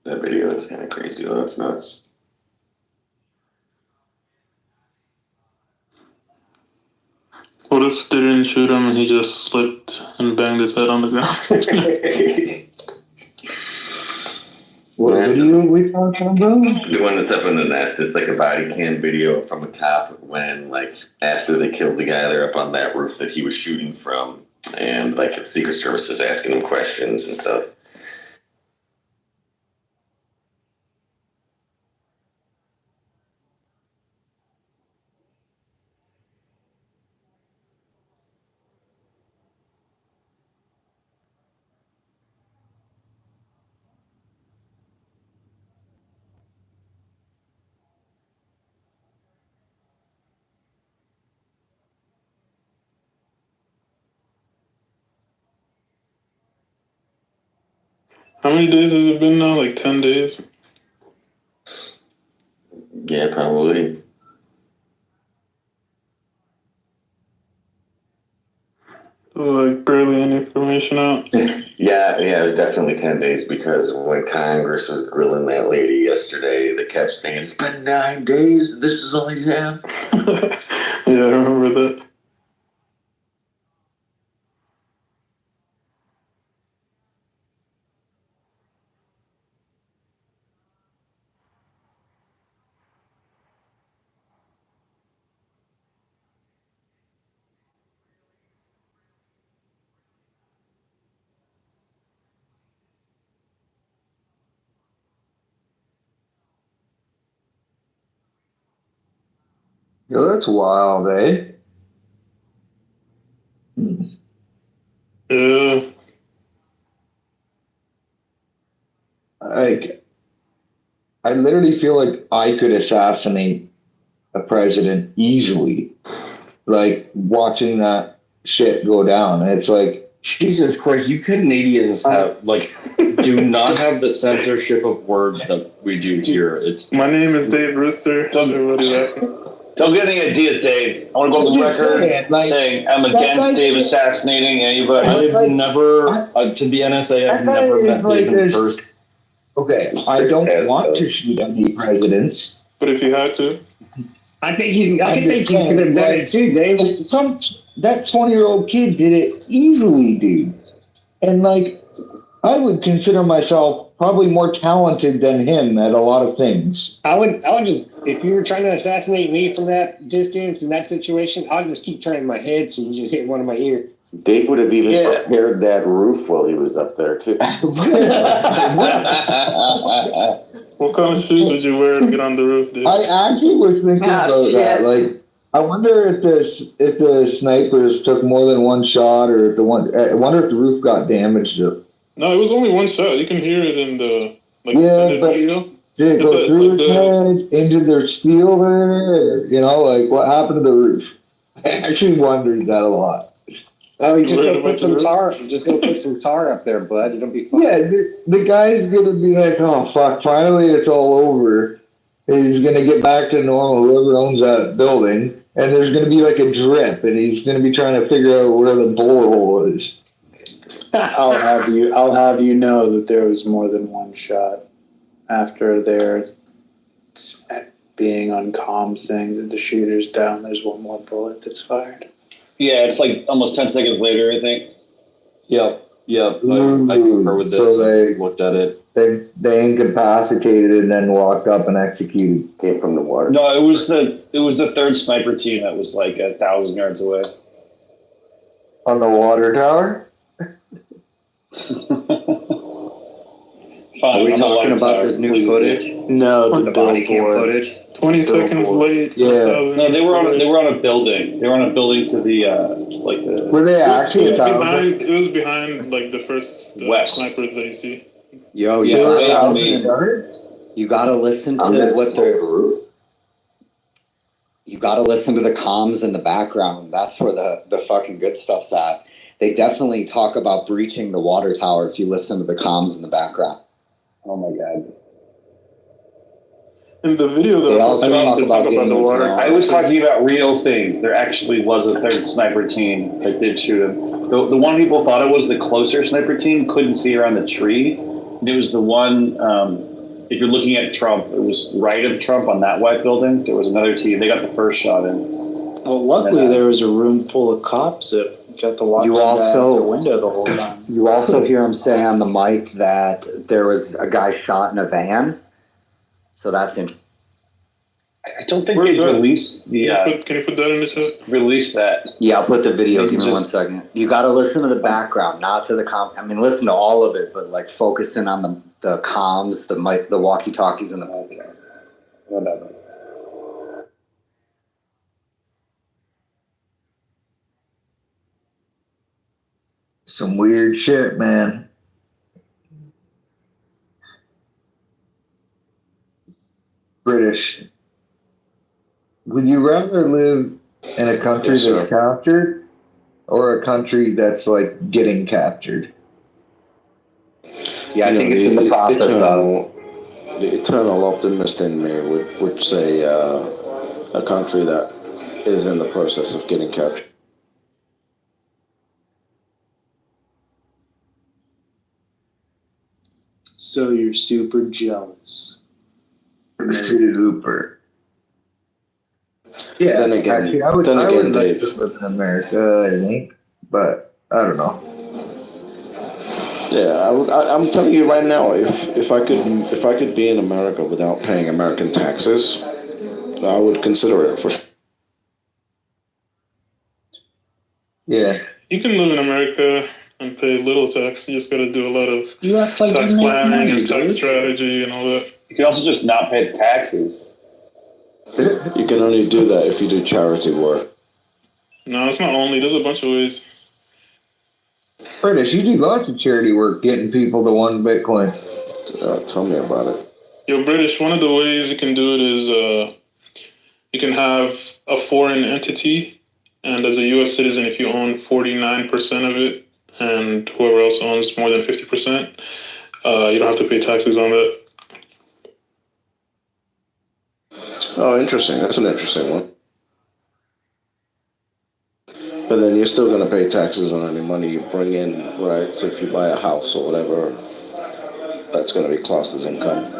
That video is kind of crazy, though. It's nuts. What if they didn't shoot him and he just slipped and banged his head on the ground? What video are we talking about? The one that's up in the nest. It's like a body cam video from a cop when, like, after they killed the guy there up on that roof that he was shooting from, and like the Secret Service is asking him questions and stuff. How many days has it been now? Like 10 days? Yeah, probably. Like barely any information out. Yeah, it was definitely 10 days because when Congress was grilling that lady yesterday, they kept saying, it's been 9 days, this is all you have. Yeah, I remember that. Yo, that's wild, eh? Yeah. Like, I literally feel like I could assassinate a president easily. Like, watching that shit go down. And it's like, Jesus Christ, you Canadians have do not have the censorship of words that we do here. It's My name is Dave Rooster. Everybody laughing. Don't get any ideas, Dave. I want to go on the record saying I'm against Dave assassinating anybody. I've never, to be honest, I have never met Dave in person. Okay, I don't want to shoot any presidents. But if you had to, I think you could have done it too, Dave. That 20-year-old kid did it easily, dude. And like, I would consider myself probably more talented than him at a lot of things. I would just, if you were trying to assassinate me from that distance in that situation, I'd just keep turning my head so you just hit one of my ears. Dave would have even prepared that roof while he was up there, too. what kind of shoes did you wear to get on the roof, Dave? I actually was thinking about that. Like, I wonder if the snipers took more than one shot, or if I wonder if the roof got damaged. No, it was only one shot. You can hear it in the video. Did it go through his head, into their steel there? You know, like what happened to the roof? I actually wondered that a lot. Oh, you just go put some tar. Just go put some tar up there, bud. It'll be fine. Yeah, the guy's gonna be like, "Oh fuck! Finally, it's all over." He's gonna get back to normal. Whoever owns that building, and there's gonna be like a drip, and he's gonna be trying to figure out where the bullet hole is. I'll have you know that there was more than one shot after their being on comms saying that the shooter's down. There's one more bullet that's fired. Yeah, it's like almost 10 seconds later, I think. Yeah. I concur with this. So they looked at it. They incapacitated and then walked up and executed. Came from the water. No, it was the third sniper team that was like 1,000 yards away. On the water tower? Are we talking about this new footage? No, the body cam footage. 20 seconds late. Yeah. No, they were on a building. They were on a building to the Were they actually it was behind like the first west snipers that you see. Yo, you gotta listen to you gotta listen to the comms in the background. That's where the fucking good stuff's at. They definitely talk about breaching the water tower if you listen to the comms in the background. Oh my god. In the video, they also talk about the water. I was talking about real things. There actually was a third sniper team that did shoot him. The one people thought it was the closer sniper team couldn't see around the tree. And it was the one, if you're looking at Trump, it was right of Trump on that white building. There was another team. They got the first shot in. Well, luckily there was a room full of cops that got to watch the window the whole time. You also hear him say on the mic that there was a guy shot in a van. So that's interesting. I don't think they released the. Can you put that in the chat? Release that. Yeah, I'll put the video. Give me 1 second. You got to listen to the background, not to the I mean, listen to all of it, but like focusing on the comms, the mic, the walkie-talkies, and the whatever. Some weird shit, man. British. Would you rather live in a country that's captured or a country that's like getting captured? Yeah, I think it's in the process of. The eternal optimist in me would say a country that is in the process of getting captured. So you're super jealous. Super. Yeah, Then again, actually, I would Dave. like to live in America, I think, but I don't know. Yeah, I'm telling you right now, if I could be in America without paying American taxes, I would consider it for sure. Yeah. You can live in America and pay little tax. You just got to do a lot of You act like tax you make planning money, and tax dude. strategy and all that. You can also just not pay the taxes. You can only do that if you do charity work. No, it's not only. There's a bunch of ways. British, you do lots of charity work getting people to 1 Bitcoin. Tell me about it. Yo, British, one of the ways you can do it is you can have a foreign entity, and as a U.S. citizen, if you own 49% of it, and whoever else owns more than 50%, you don't have to pay taxes on that. Oh, interesting. That's an interesting one. But then you're still going to pay taxes on any money you bring in, right? So if you buy a house or whatever, that's going to be classed as income.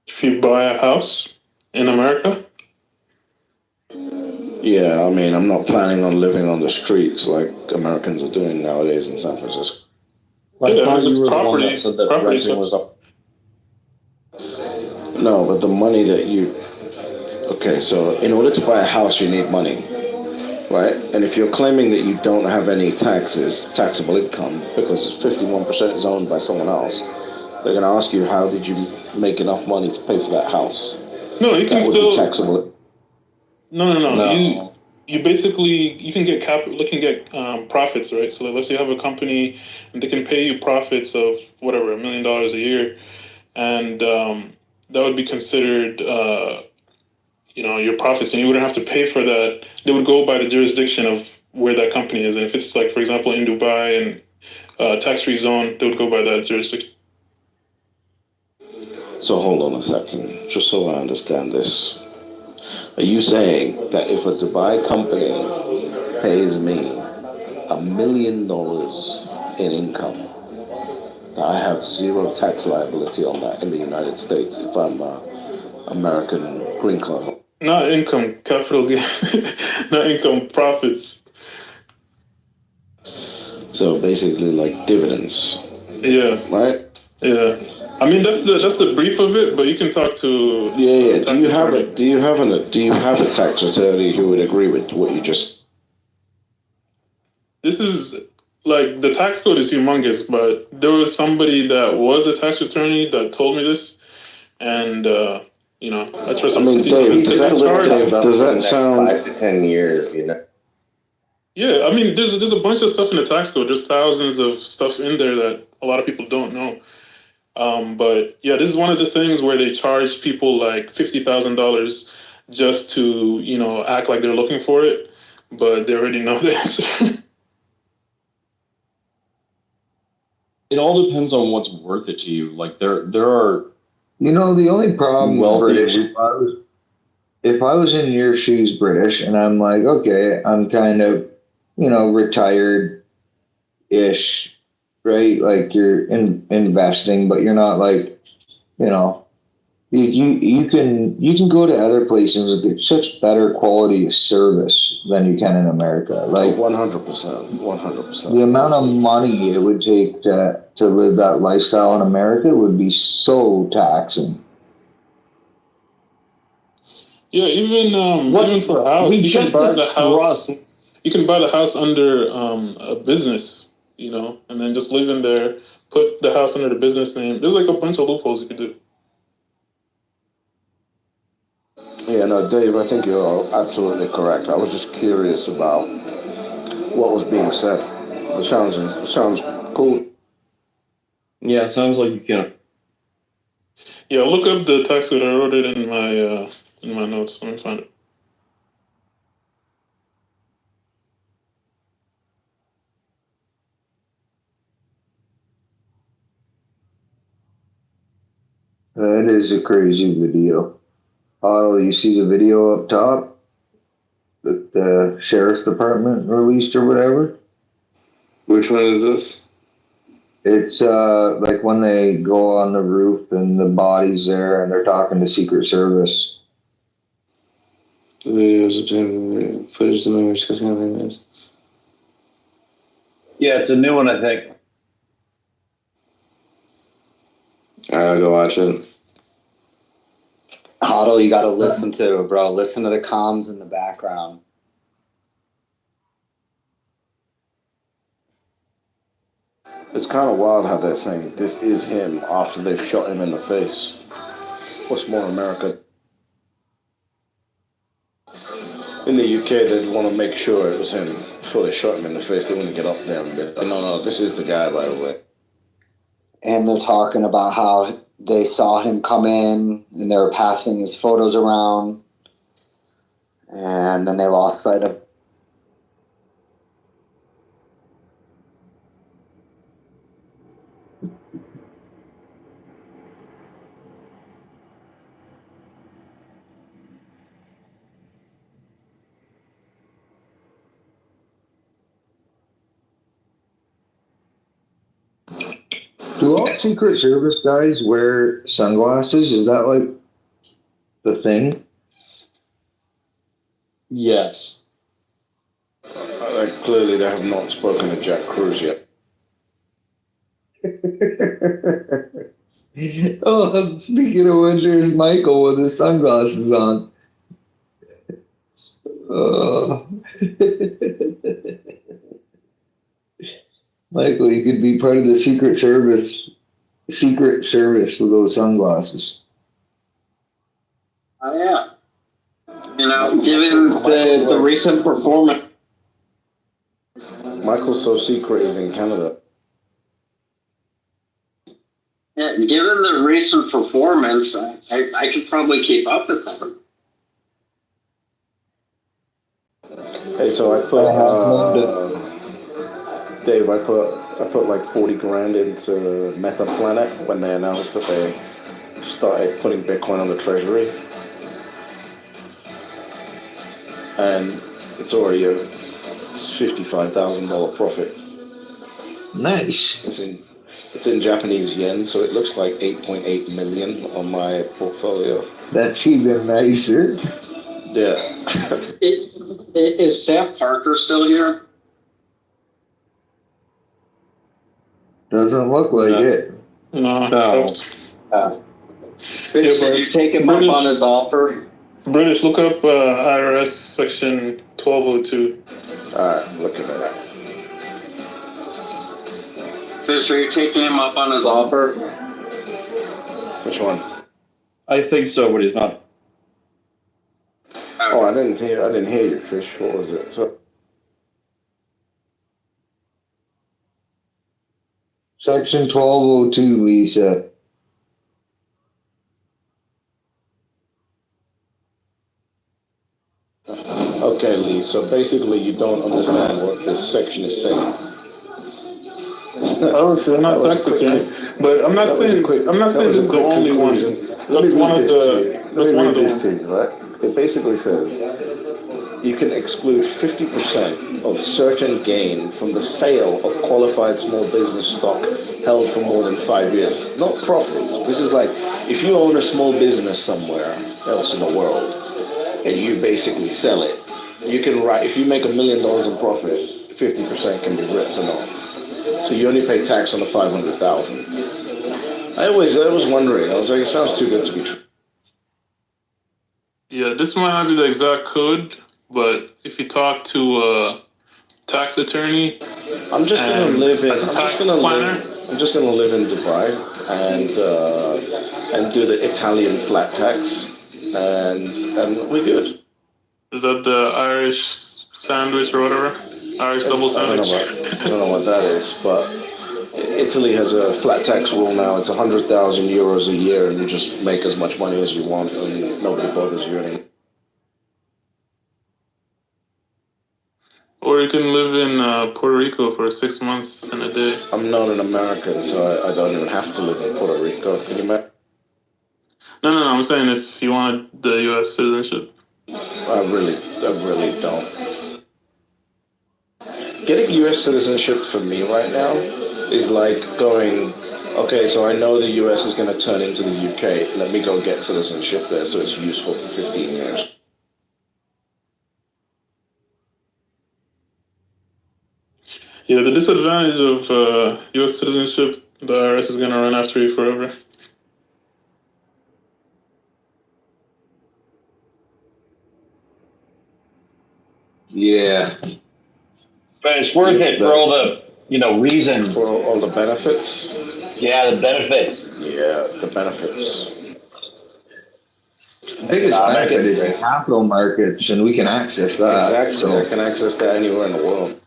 If you buy a house in America? Yeah, I mean, I'm not planning on living on the streets like Americans are doing nowadays in San Francisco. I Yeah, thought you it's were the one property- that said that property renting was up. No, but the money that you... Okay, so in order to buy a house, you need money, right? And if you're claiming that you don't have any taxes, taxable income, because 51% is owned by someone else, they're going to ask you, how did you make enough money to pay for that house? No, you can That would still... be taxable. No. You basically, you can get profits, right? So let's say you have a company and they can pay you profits of whatever, $1 million a year. And that would be considered, your profits, and you wouldn't have to pay for that. They would go by the jurisdiction of where that company is. And if it's like, for example, in Dubai and tax-free zone, they would go by that jurisdiction. So hold on a second, just so I understand this. Are you saying that if a Dubai company pays me $1 million in income, that I have zero tax liability on that in the United States if I'm American green card holder? Not income, capital gain, not income, profits. So basically like dividends. Yeah. Right? Yeah. I mean that's the brief of it, but you can talk to Yeah. Do you have a tax attorney who would agree with what you just? This is like the tax code is humongous, but there was somebody that was a tax attorney that told me this, and I trust. I mean, Dave, does that sound 5 to 10 years? Yeah, I mean, there's a bunch of stuff in the tax code. There's thousands of stuff in there that a lot of people don't know. But yeah, this is one of the things where they charge people like $50,000 just to act like they're looking for it, but they already know the answer. It all depends on what's worth it to you. Like there are. The only problem with British, if I was in your shoes, British, and I'm like, okay, I'm kind of, retired-ish, right? Like you're investing, but you're not like, you can go to other places and get such better quality of service than you can in America. Like 100%. The amount of money it would take to live that lifestyle in America would be so taxing. Yeah, even for a house, you can buy the house. You can buy the house under a business, and then just live in there. Put the house under the business name. There's like a bunch of loopholes you could do. Yeah, no, Dave, I think you're absolutely correct. I was just curious about what was being said. It sounds cool. Yeah, it sounds like you can. Yeah, look up the tax code. I wrote it in my notes. Let me find it. That is a crazy video. Oh, you see the video up top that the sheriff's department released or whatever? Which one is this? It's like when they go on the roof and the body's there and they're talking to Secret Service. The videos of footage of the movie discussing how they made. Yeah, it's a new one, I think. I'll go watch it. Huddle, you gotta listen to, bro. Listen to the comms in the background. It's kind of wild how they're saying this is him after they've shot him in the face. What's more America? In the UK, they'd want to make sure it was him before they shot him in the face. They wouldn't get up there and be, no, this is the guy, by the way. And they're talking about how they saw him come in and they were passing his photos around. And then they lost sight of. Do all Secret Service guys wear sunglasses? Is that like the thing? Yes. Clearly, they have not spoken to Jack Cruz yet. Oh, speaking of which, there's Michael with his sunglasses on. Michael, you could be part of the Secret Service. Secret Service with those sunglasses. Oh yeah. You know, given the recent performance. Michael's So Secret is in Canada. Yeah, given the recent performance, I could probably keep up with them. Hey, so I put Dave, I put like 40 grand into Meta Planet when they announced that they started putting Bitcoin on the treasury. And it's already a $55,000 profit. Nice. It's in Japanese yen, so it looks like 8.8 million on my portfolio. That's even nicer. Yeah. Is Sam Parker still here? Doesn't look like it. No. Did you take him up on his offer? British, look up IRS section 1202. Alright, look at that. Fish, are you taking him up on his offer? Which one? I think so, but he's not. Oh, I didn't hear you, Fish. What was it? Section 1202, Lisa. Okay, Lee. So basically, you don't understand what this section is saying. Obviously, I'm not tax attorney, but I'm not saying this is the only one. That's one of the things, right? It basically says you can exclude 50% of certain gain from the sale of qualified small business stock held for more than 5 years. Not profits. This is like if you own a small business somewhere else in the world and you basically sell it, you can write, if you make $1 million in profit, 50% can be written off. So you only pay tax on the 500,000. I was wondering, I was like, it sounds too good to be true. Yeah, this might not be the exact code, but if you talk to a tax attorney, I'm just gonna live in Dubai and do the Italian flat tax, and we're good. Is that the Irish sandwich or whatever? Irish double sandwich? I don't know what that is, but Italy has a flat tax rule now. It's 100,000 euros a year, and you just make as much money as you want, and nobody bothers you anymore. Or you can live in Puerto Rico for 6 months and a day. I'm not an American, so I don't even have to live in Puerto Rico. Can you imagine? No. I'm saying if you wanted the U.S. citizenship. I really don't. Getting U.S. citizenship for me right now is like going, okay, so I know the U.S. is going to turn into the U.K. Let me go get citizenship there so it's useful for 15 years. Yeah, the disadvantage of U.S. citizenship, the IRS is gonna run after you forever. Yeah. But it's worth it for all the, reasons. For all the benefits? Yeah, the benefits. Yeah, the benefits. The biggest benefit is the capital markets, and we can access that. Exactly. I can access that anywhere in the world.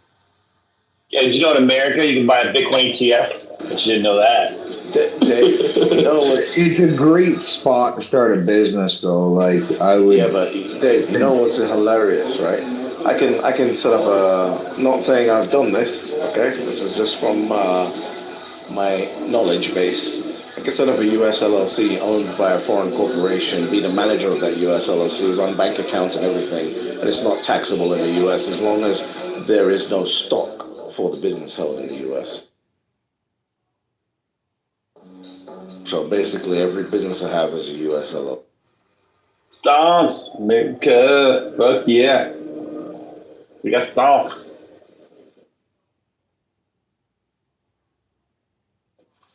Yeah, did you know in America you can buy a Bitcoin ETF? But you didn't know that. Dave, it's a great spot to start a business, though. Like I would. Yeah, but Dave, what's hilarious, right? I can set up a. Not saying I've done this. Okay, this is just from my knowledge base. I can set up a US LLC owned by a foreign corporation, be the manager of that US LLC, run bank accounts and everything, and it's not taxable in the US as long as there is no stock for the business held in the US. So basically, every business I have is a US LLC. Stocks, America, fuck yeah. We got stocks.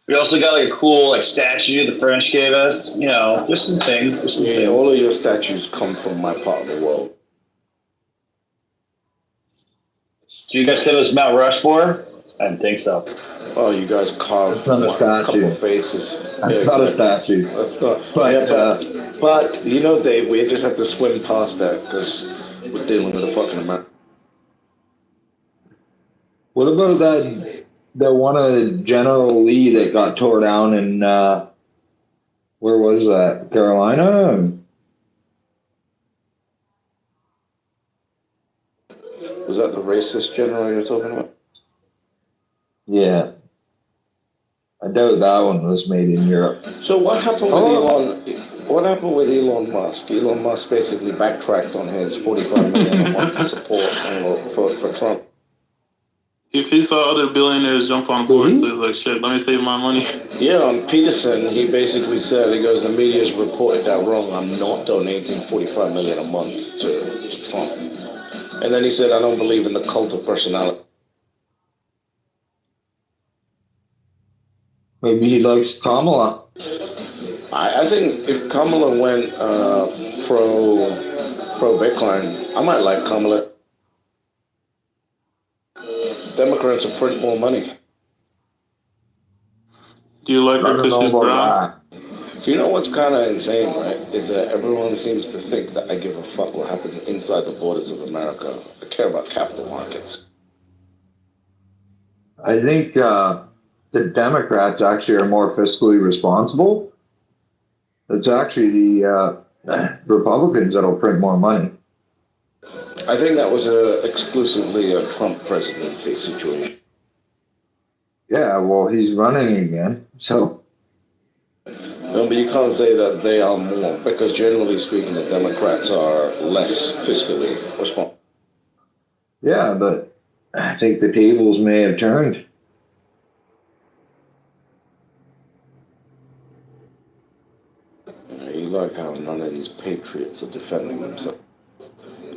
We also got like a cool statue the French gave us. Just some things. Yeah, all of your statues come from my part of the world. Do you guys say it was Mount Rushmore? I didn't think so. Oh, you guys carved It's not a statue. A couple of faces. That's not a statue. That's not. But, But Dave, we just have to swim past that because we're dealing with a fucking America. What about the one of General Lee that got tore down in where was that? Carolina? Was that the racist general you're talking about? Yeah. I doubt that one was made in Europe. So what happened with Elon? What happened with Elon Musk? Elon Musk basically backtracked on his $45 million a month support for Trump. If he saw other billionaires jump on board, so he's like, shit, let me save my money. Yeah, on Peterson, he basically said, the media's reported that wrong. I'm not donating $45 million a month to Trump. And then he said, I don't believe in the cult of personality. Maybe he likes Kamala. I think if Kamala went pro Bitcoin, I might like Kamala. Democrats will print more money. Do you like her because she's brown? Do you know what's kind of insane, right? Is that everyone seems to think that I give a fuck what happens inside the borders of America. I care about capital markets. I think the Democrats actually are more fiscally responsible. It's actually the Republicans that'll print more money. I think that was exclusively a Trump presidency situation. Yeah, well, he's running again, so. No, but you can't say that they are more, because generally speaking, the Democrats are less fiscally responsible. Yeah, but I think the tables may have turned. You like how none of these patriots are defending themselves.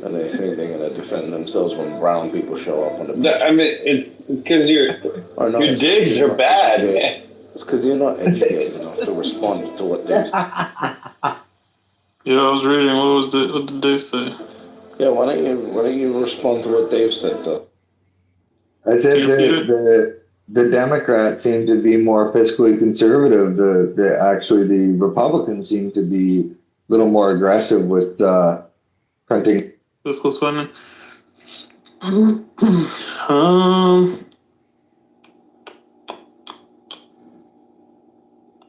And they think they're going to defend themselves when brown people show up on the beach. I mean, it's because your digs are bad, man. It's because you're not educated enough to respond to what Dave said. Yeah, I was reading. What did Dave say? Yeah, why don't you respond to what Dave said, though? I said the Democrats seem to be more fiscally conservative. The Republicans seem to be a little more aggressive with printing. Fiscal spending.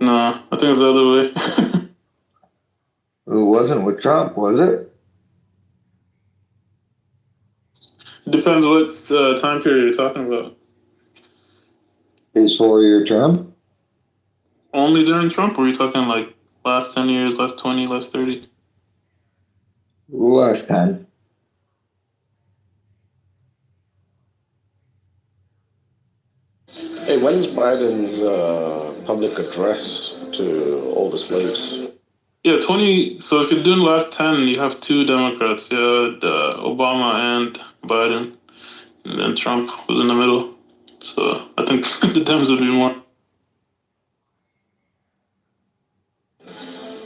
No, I think it's the other way. It wasn't with Trump, was it? It depends what time period you're talking about. His 4-year term? Only during Trump, or are you talking like Last 10 years, last 20, last 30. Last 10. Hey, when's Biden's public address to all the slaves? Yeah, 20. So if you're doing last 10, you have two Democrats. Yeah, Obama and Biden. And then Trump was in the middle. So I think the Dems would be more.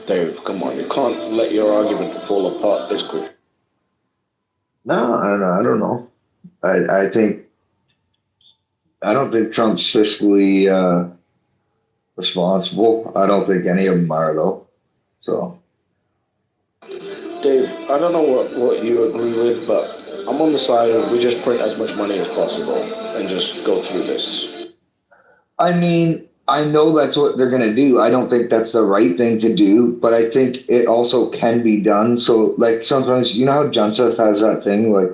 Dave, come on, you can't let your argument fall apart this quick. No, I don't know. I don't think Trump's fiscally responsible. I don't think any of them are though. So, Dave, I don't know what you agree with, but I'm on the side of we just print as much money as possible and just go through this. I mean, I know that's what they're gonna do. I don't think that's the right thing to do, but I think it also can be done. So, like sometimes, you know how Junseth has that thing, like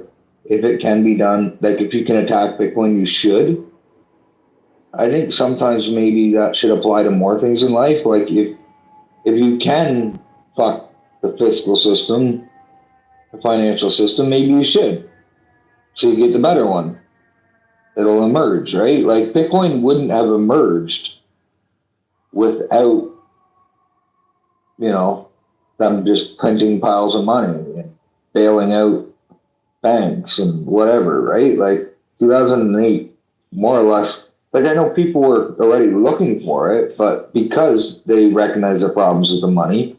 if it can be done, like if you can attack Bitcoin, you should. I think sometimes maybe that should apply to more things in life. Like if you can fuck the fiscal system, the financial system, maybe you should. So you get the better one. It'll emerge, right? Like Bitcoin wouldn't have emerged without, them just printing piles of money and bailing out banks and whatever, right? Like 2008, more or less, like I know people were already looking for it, but because they recognize the problems with the money,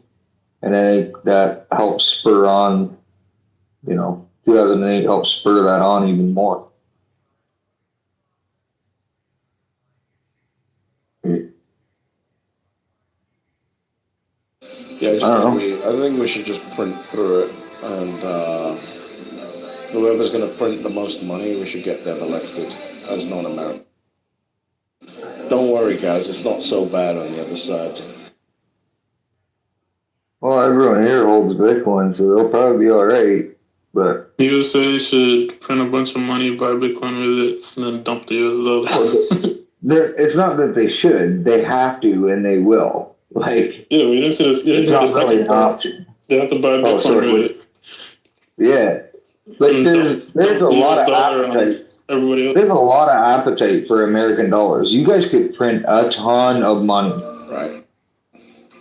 and I think that helps spur on, 2008 helped spur that on even more. Yeah, I think we should just print through it, and whoever's going to print the most money, we should get them elected as non-American. Don't worry, guys, it's not so bad on the other side. Well, everyone here holds Bitcoin, so they'll probably be all right. But USA should print a bunch of money, buy Bitcoin with it, and then dump the US dollars. It's not that they should; they have to, and they will. Like, yeah, we didn't see this. It's not really an option. They have to buy Bitcoin with it. Yeah, like there's a lot of appetite. Everybody else. There's a lot of appetite for American dollars. You guys could print a ton of money. Right.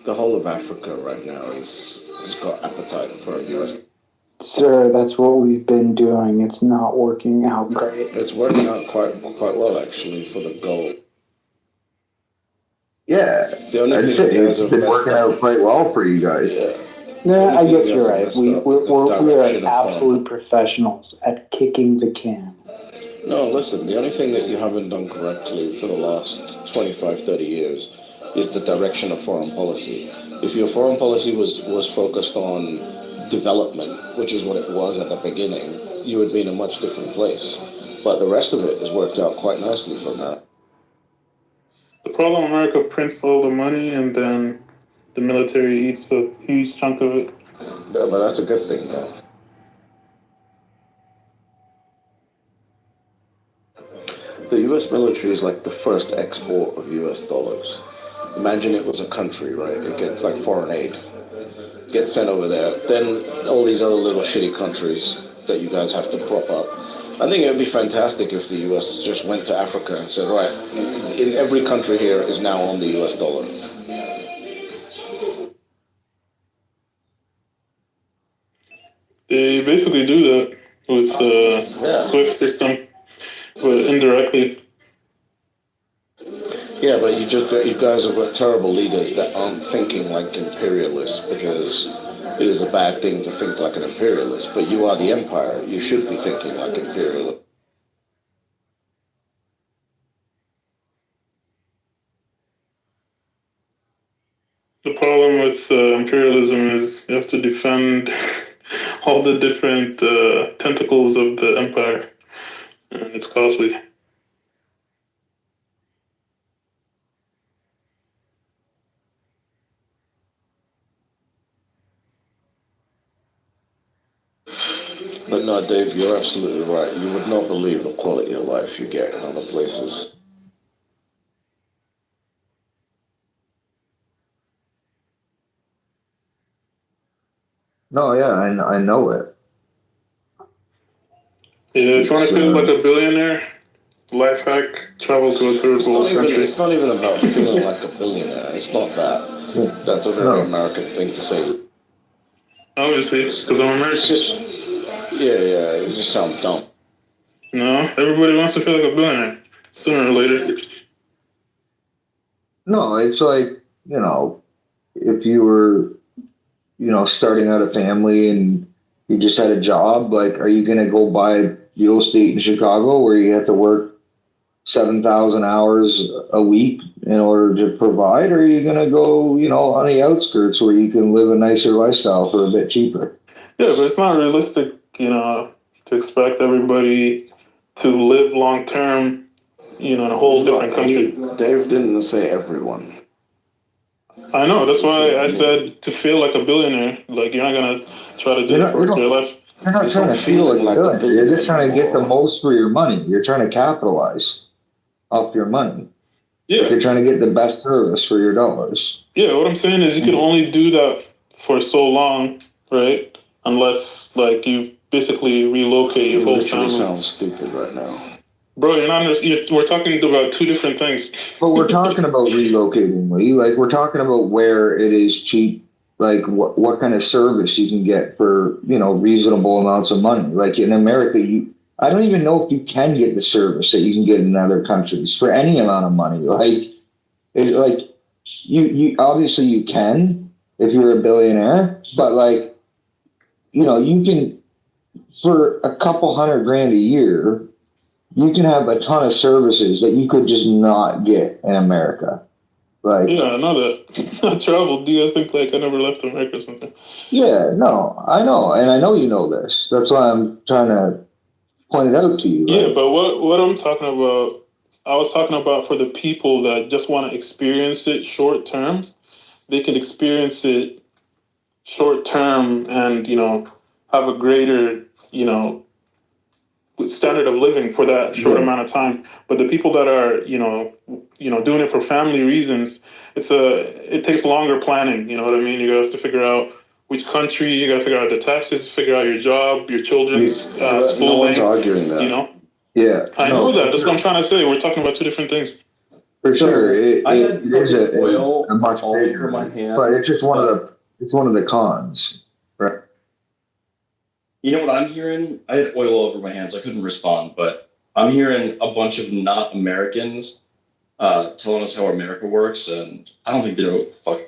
The whole of Africa right now has got appetite for US. Sir, that's what we've been doing. It's not working out great. It's working out quite well actually for the gold. Yeah, the only I'd say it's been working out quite well for you guys. Yeah, I guess you're right. We are absolute professionals at kicking the can. No, listen, the only thing that you haven't done correctly for the last 25, 30 years is the direction of foreign policy. If your foreign policy was focused on development, which is what it was at the beginning, you would be in a much different place. But the rest of it has worked out quite nicely for that. The problem, America prints all the money and then the military eats a huge chunk of it. Yeah, but that's a good thing, though. The US military is like the first export of US dollars. Imagine it was a country, right? It gets like foreign aid. Gets sent over there. Then all these other little shitty countries that you guys have to prop up. I think it would be fantastic if the US just went to Africa and said, right, in every country here is now on the US dollar. They basically do that with the SWIFT system, but indirectly. Yeah, but you guys have got terrible leaders that aren't thinking like imperialists because it is a bad thing to think like an imperialist. But you are the empire. You should be thinking like imperialists. The problem with imperialism is you have to defend all the different tentacles of the empire, and it's costly. But no, Dave, you're absolutely right. You would not believe the quality of life you get in other places. No, yeah, I know it. Yeah, if you want to feel like a billionaire, life hack, travel to a third world country. It's not even about feeling like a billionaire. It's not that. That's a very American thing to say. Obviously, because I'm American. Yeah, it just sounds dumb. No, everybody wants to feel like a billionaire sooner or later. No, it's like, you know, if you were, you know, starting out a family and you just had a job, like, are you going to go buy real estate in Chicago where you have to work 7,000 hours a week in order to provide? Or are you going to go, you know, on the outskirts where you can live a nicer lifestyle for a bit cheaper? Yeah, but it's not realistic, you know, to expect everybody to live long term, you know, in a whole different country. Dave didn't say everyone. I know, that's why I said to feel like a billionaire. Like, you're not going to try to do it for the rest of your life. You're not trying to feel like a billionaire. You're just trying to get the most for your money. You're trying to capitalize off your money. Yeah. You're trying to get the best service for your dollars. Yeah, what I'm saying is you can only do that for so long, right? Unless, like, you basically relocate your whole family. Sounds stupid right now. Bro, you're not. We're talking about two different things. But we're talking about relocating, Lee. Like, we're talking about where it is cheap. Like, what kind of service you can get for, you know, reasonable amounts of money. Like in America, I don't even know if you can get the service that you can get in other countries for any amount of money. Like, you obviously you can if you're a billionaire, but like, you know, you can for a couple $100,000 a year. You can have a ton of services that you could just not get in America. Like, yeah, I know that. I traveled. Do you guys think like I never left America or something? Yeah, no, I know, and I know you know this. That's why I'm trying to point it out to you. Yeah, but what I'm talking about, I was talking about for the people that just want to experience it short term. They can experience it short term and, you know, have a greater, you know, standard of living for that short amount of time. But the people that are, you know, doing it for family reasons, it takes longer planning. You know what I mean? You have to figure out which country. You got to figure out the taxes, figure out your job, your children's schooling. No one's arguing that. You know? Yeah, I know that. That's what I'm trying to say. We're talking about two different things. For sure, it is oil a much all bigger, over my hand. but it's just one of the cons, right? You know what I'm hearing? I had oil all over my hands. I couldn't respond, but I'm hearing a bunch of not Americans telling us how America works, and I don't think they're fuck.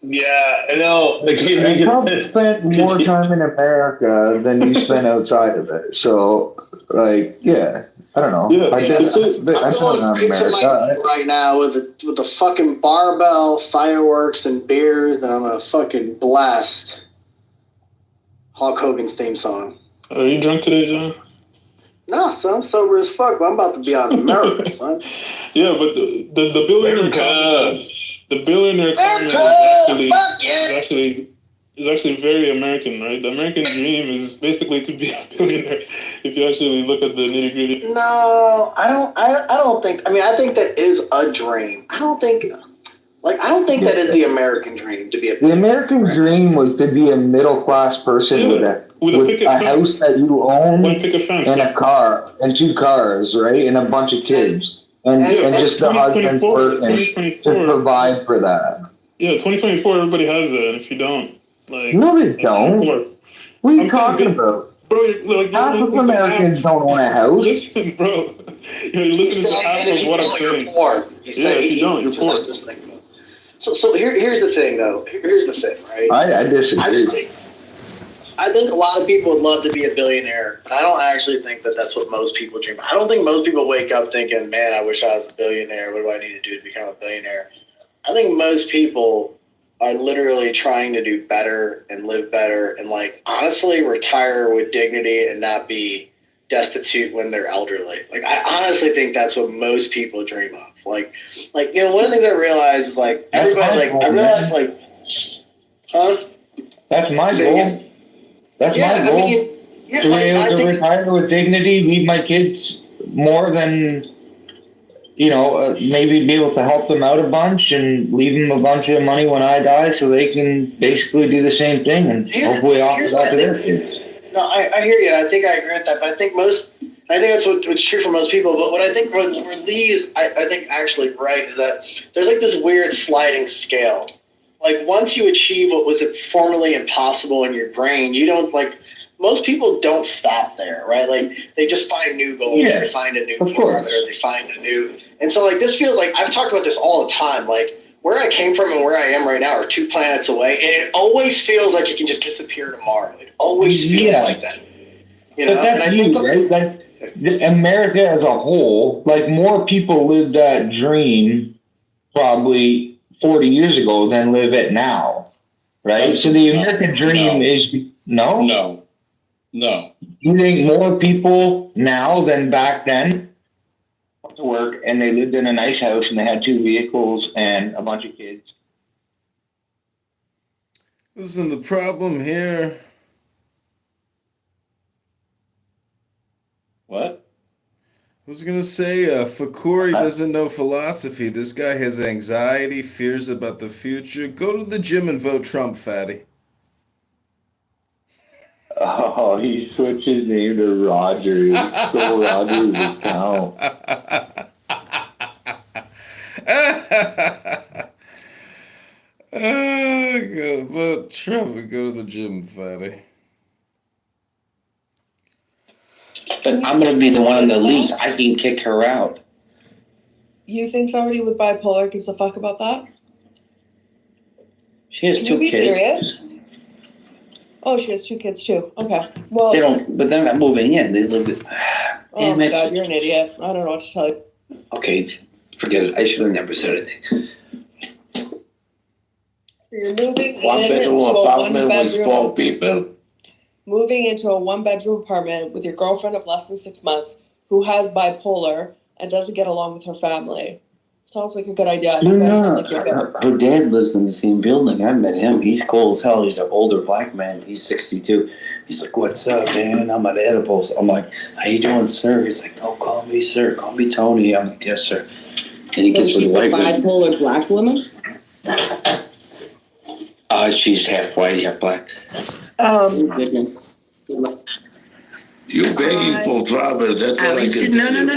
Yeah, I know. You probably spent more time in America than you spent outside of it. So, like, yeah, I don't know. Yeah, I guess I'm going straight to my right now with the fucking barbell, fireworks, and beers, and I'm gonna fucking blast Hulk Hogan's theme song. Are you drunk today, John? No, son, I'm sober as fuck. But I'm about to be on America, son. Yeah, but the billionaire comment, the billionaire comment is actually very American, right? The American dream is basically to be a billionaire. If you actually look at the nitty gritty. No, I don't think. I mean, I think that is a dream. I don't think that is the American dream to be a. The American dream was to be a middle class person with a house that you own and a car and 2 cars, right, and a bunch of kids, and just the husband working to provide for that. Yeah, 2024, everybody has that, and if you don't, like, no, they don't. What are you talking about? Bro, like, half of Americans don't own a house. Listen, bro, you're listening to half of what I'm saying. Yeah, if you don't, you're poor. So here's the thing, though. Here's the thing, right? I disagree. I think a lot of people would love to be a billionaire, but I don't actually think that that's what most people dream. I don't think most people wake up thinking, man, I wish I was a billionaire. What do I need to do to become a billionaire? I think most people are literally trying to do better and live better and, like, honestly retire with dignity and not be destitute when they're elderly. Like, I honestly think that's what most people dream of. Like, you know, one of the things I realized is, like, everybody, like, I realized, like, huh? That's my goal. That's my goal. To be able to retire with dignity, leave my kids more than maybe be able to help them out a bunch and leave them a bunch of money when I die so they can basically do the same thing and hopefully offer that to their kids. No, I hear you, and I think I agree with that. But I think that's what's true for most people. But what I think where Lee is, I think actually right is that there's like this weird sliding scale. Like once you achieve what was formerly impossible in your brain, you don't like. Most people don't stop there, right? Like they just find new goals, or they find a new form, or they find a new. And so like this feels like I've talked about this all the time. Like where I came from and where I am right now are 2 planets away, and it always feels like it can just disappear tomorrow. It always feels like that. You know, but that's and I think right? Like America as a whole, like more people lived that dream probably 40 years ago than live it now, right? So the American dream is no. You think more people now than back then went to work and they lived in a nice house and they had 2 vehicles and a bunch of kids? Listen, the problem here. What? I was gonna say, Fakuri doesn't know philosophy. This guy has anxiety, fears about the future. Go to the gym and vote Trump, fatty. Oh, he switched his name to Roger. He stole Roger's account. Go vote Trump and go to the gym, fatty. But I'm gonna be the one on the lease. I can kick her out. You think somebody with bipolar gives a fuck about that? She has Can 2 you be kids. serious? Oh, she has 2 kids too. Okay. Well, They don't, but they're not moving in. They live with. oh Damn my it. god, you're an idiot. I don't know what to tell you. Okay, forget it. I should have never said anything. So you're moving One into bedroom a apartment with one-bedroom. 4 people. Moving into a 1-bedroom apartment with your girlfriend of less than 6 months who has bipolar and doesn't get along with her family. Sounds like a good idea. You guys sound like you're good. Her dad lives in the same building. I met him. He's cool as hell. He's an older black man. He's 62. He's like, "What's up, man? I'm at Edibles." I'm like, "How you doing, sir?" He's like, "Oh, call me sir. Call me Tony." I'm like, "Yes, sir." And he So gets with she's the a white woman. bipolar black woman? She's half white, half black. You begging for trouble. That's what I can tell you. No.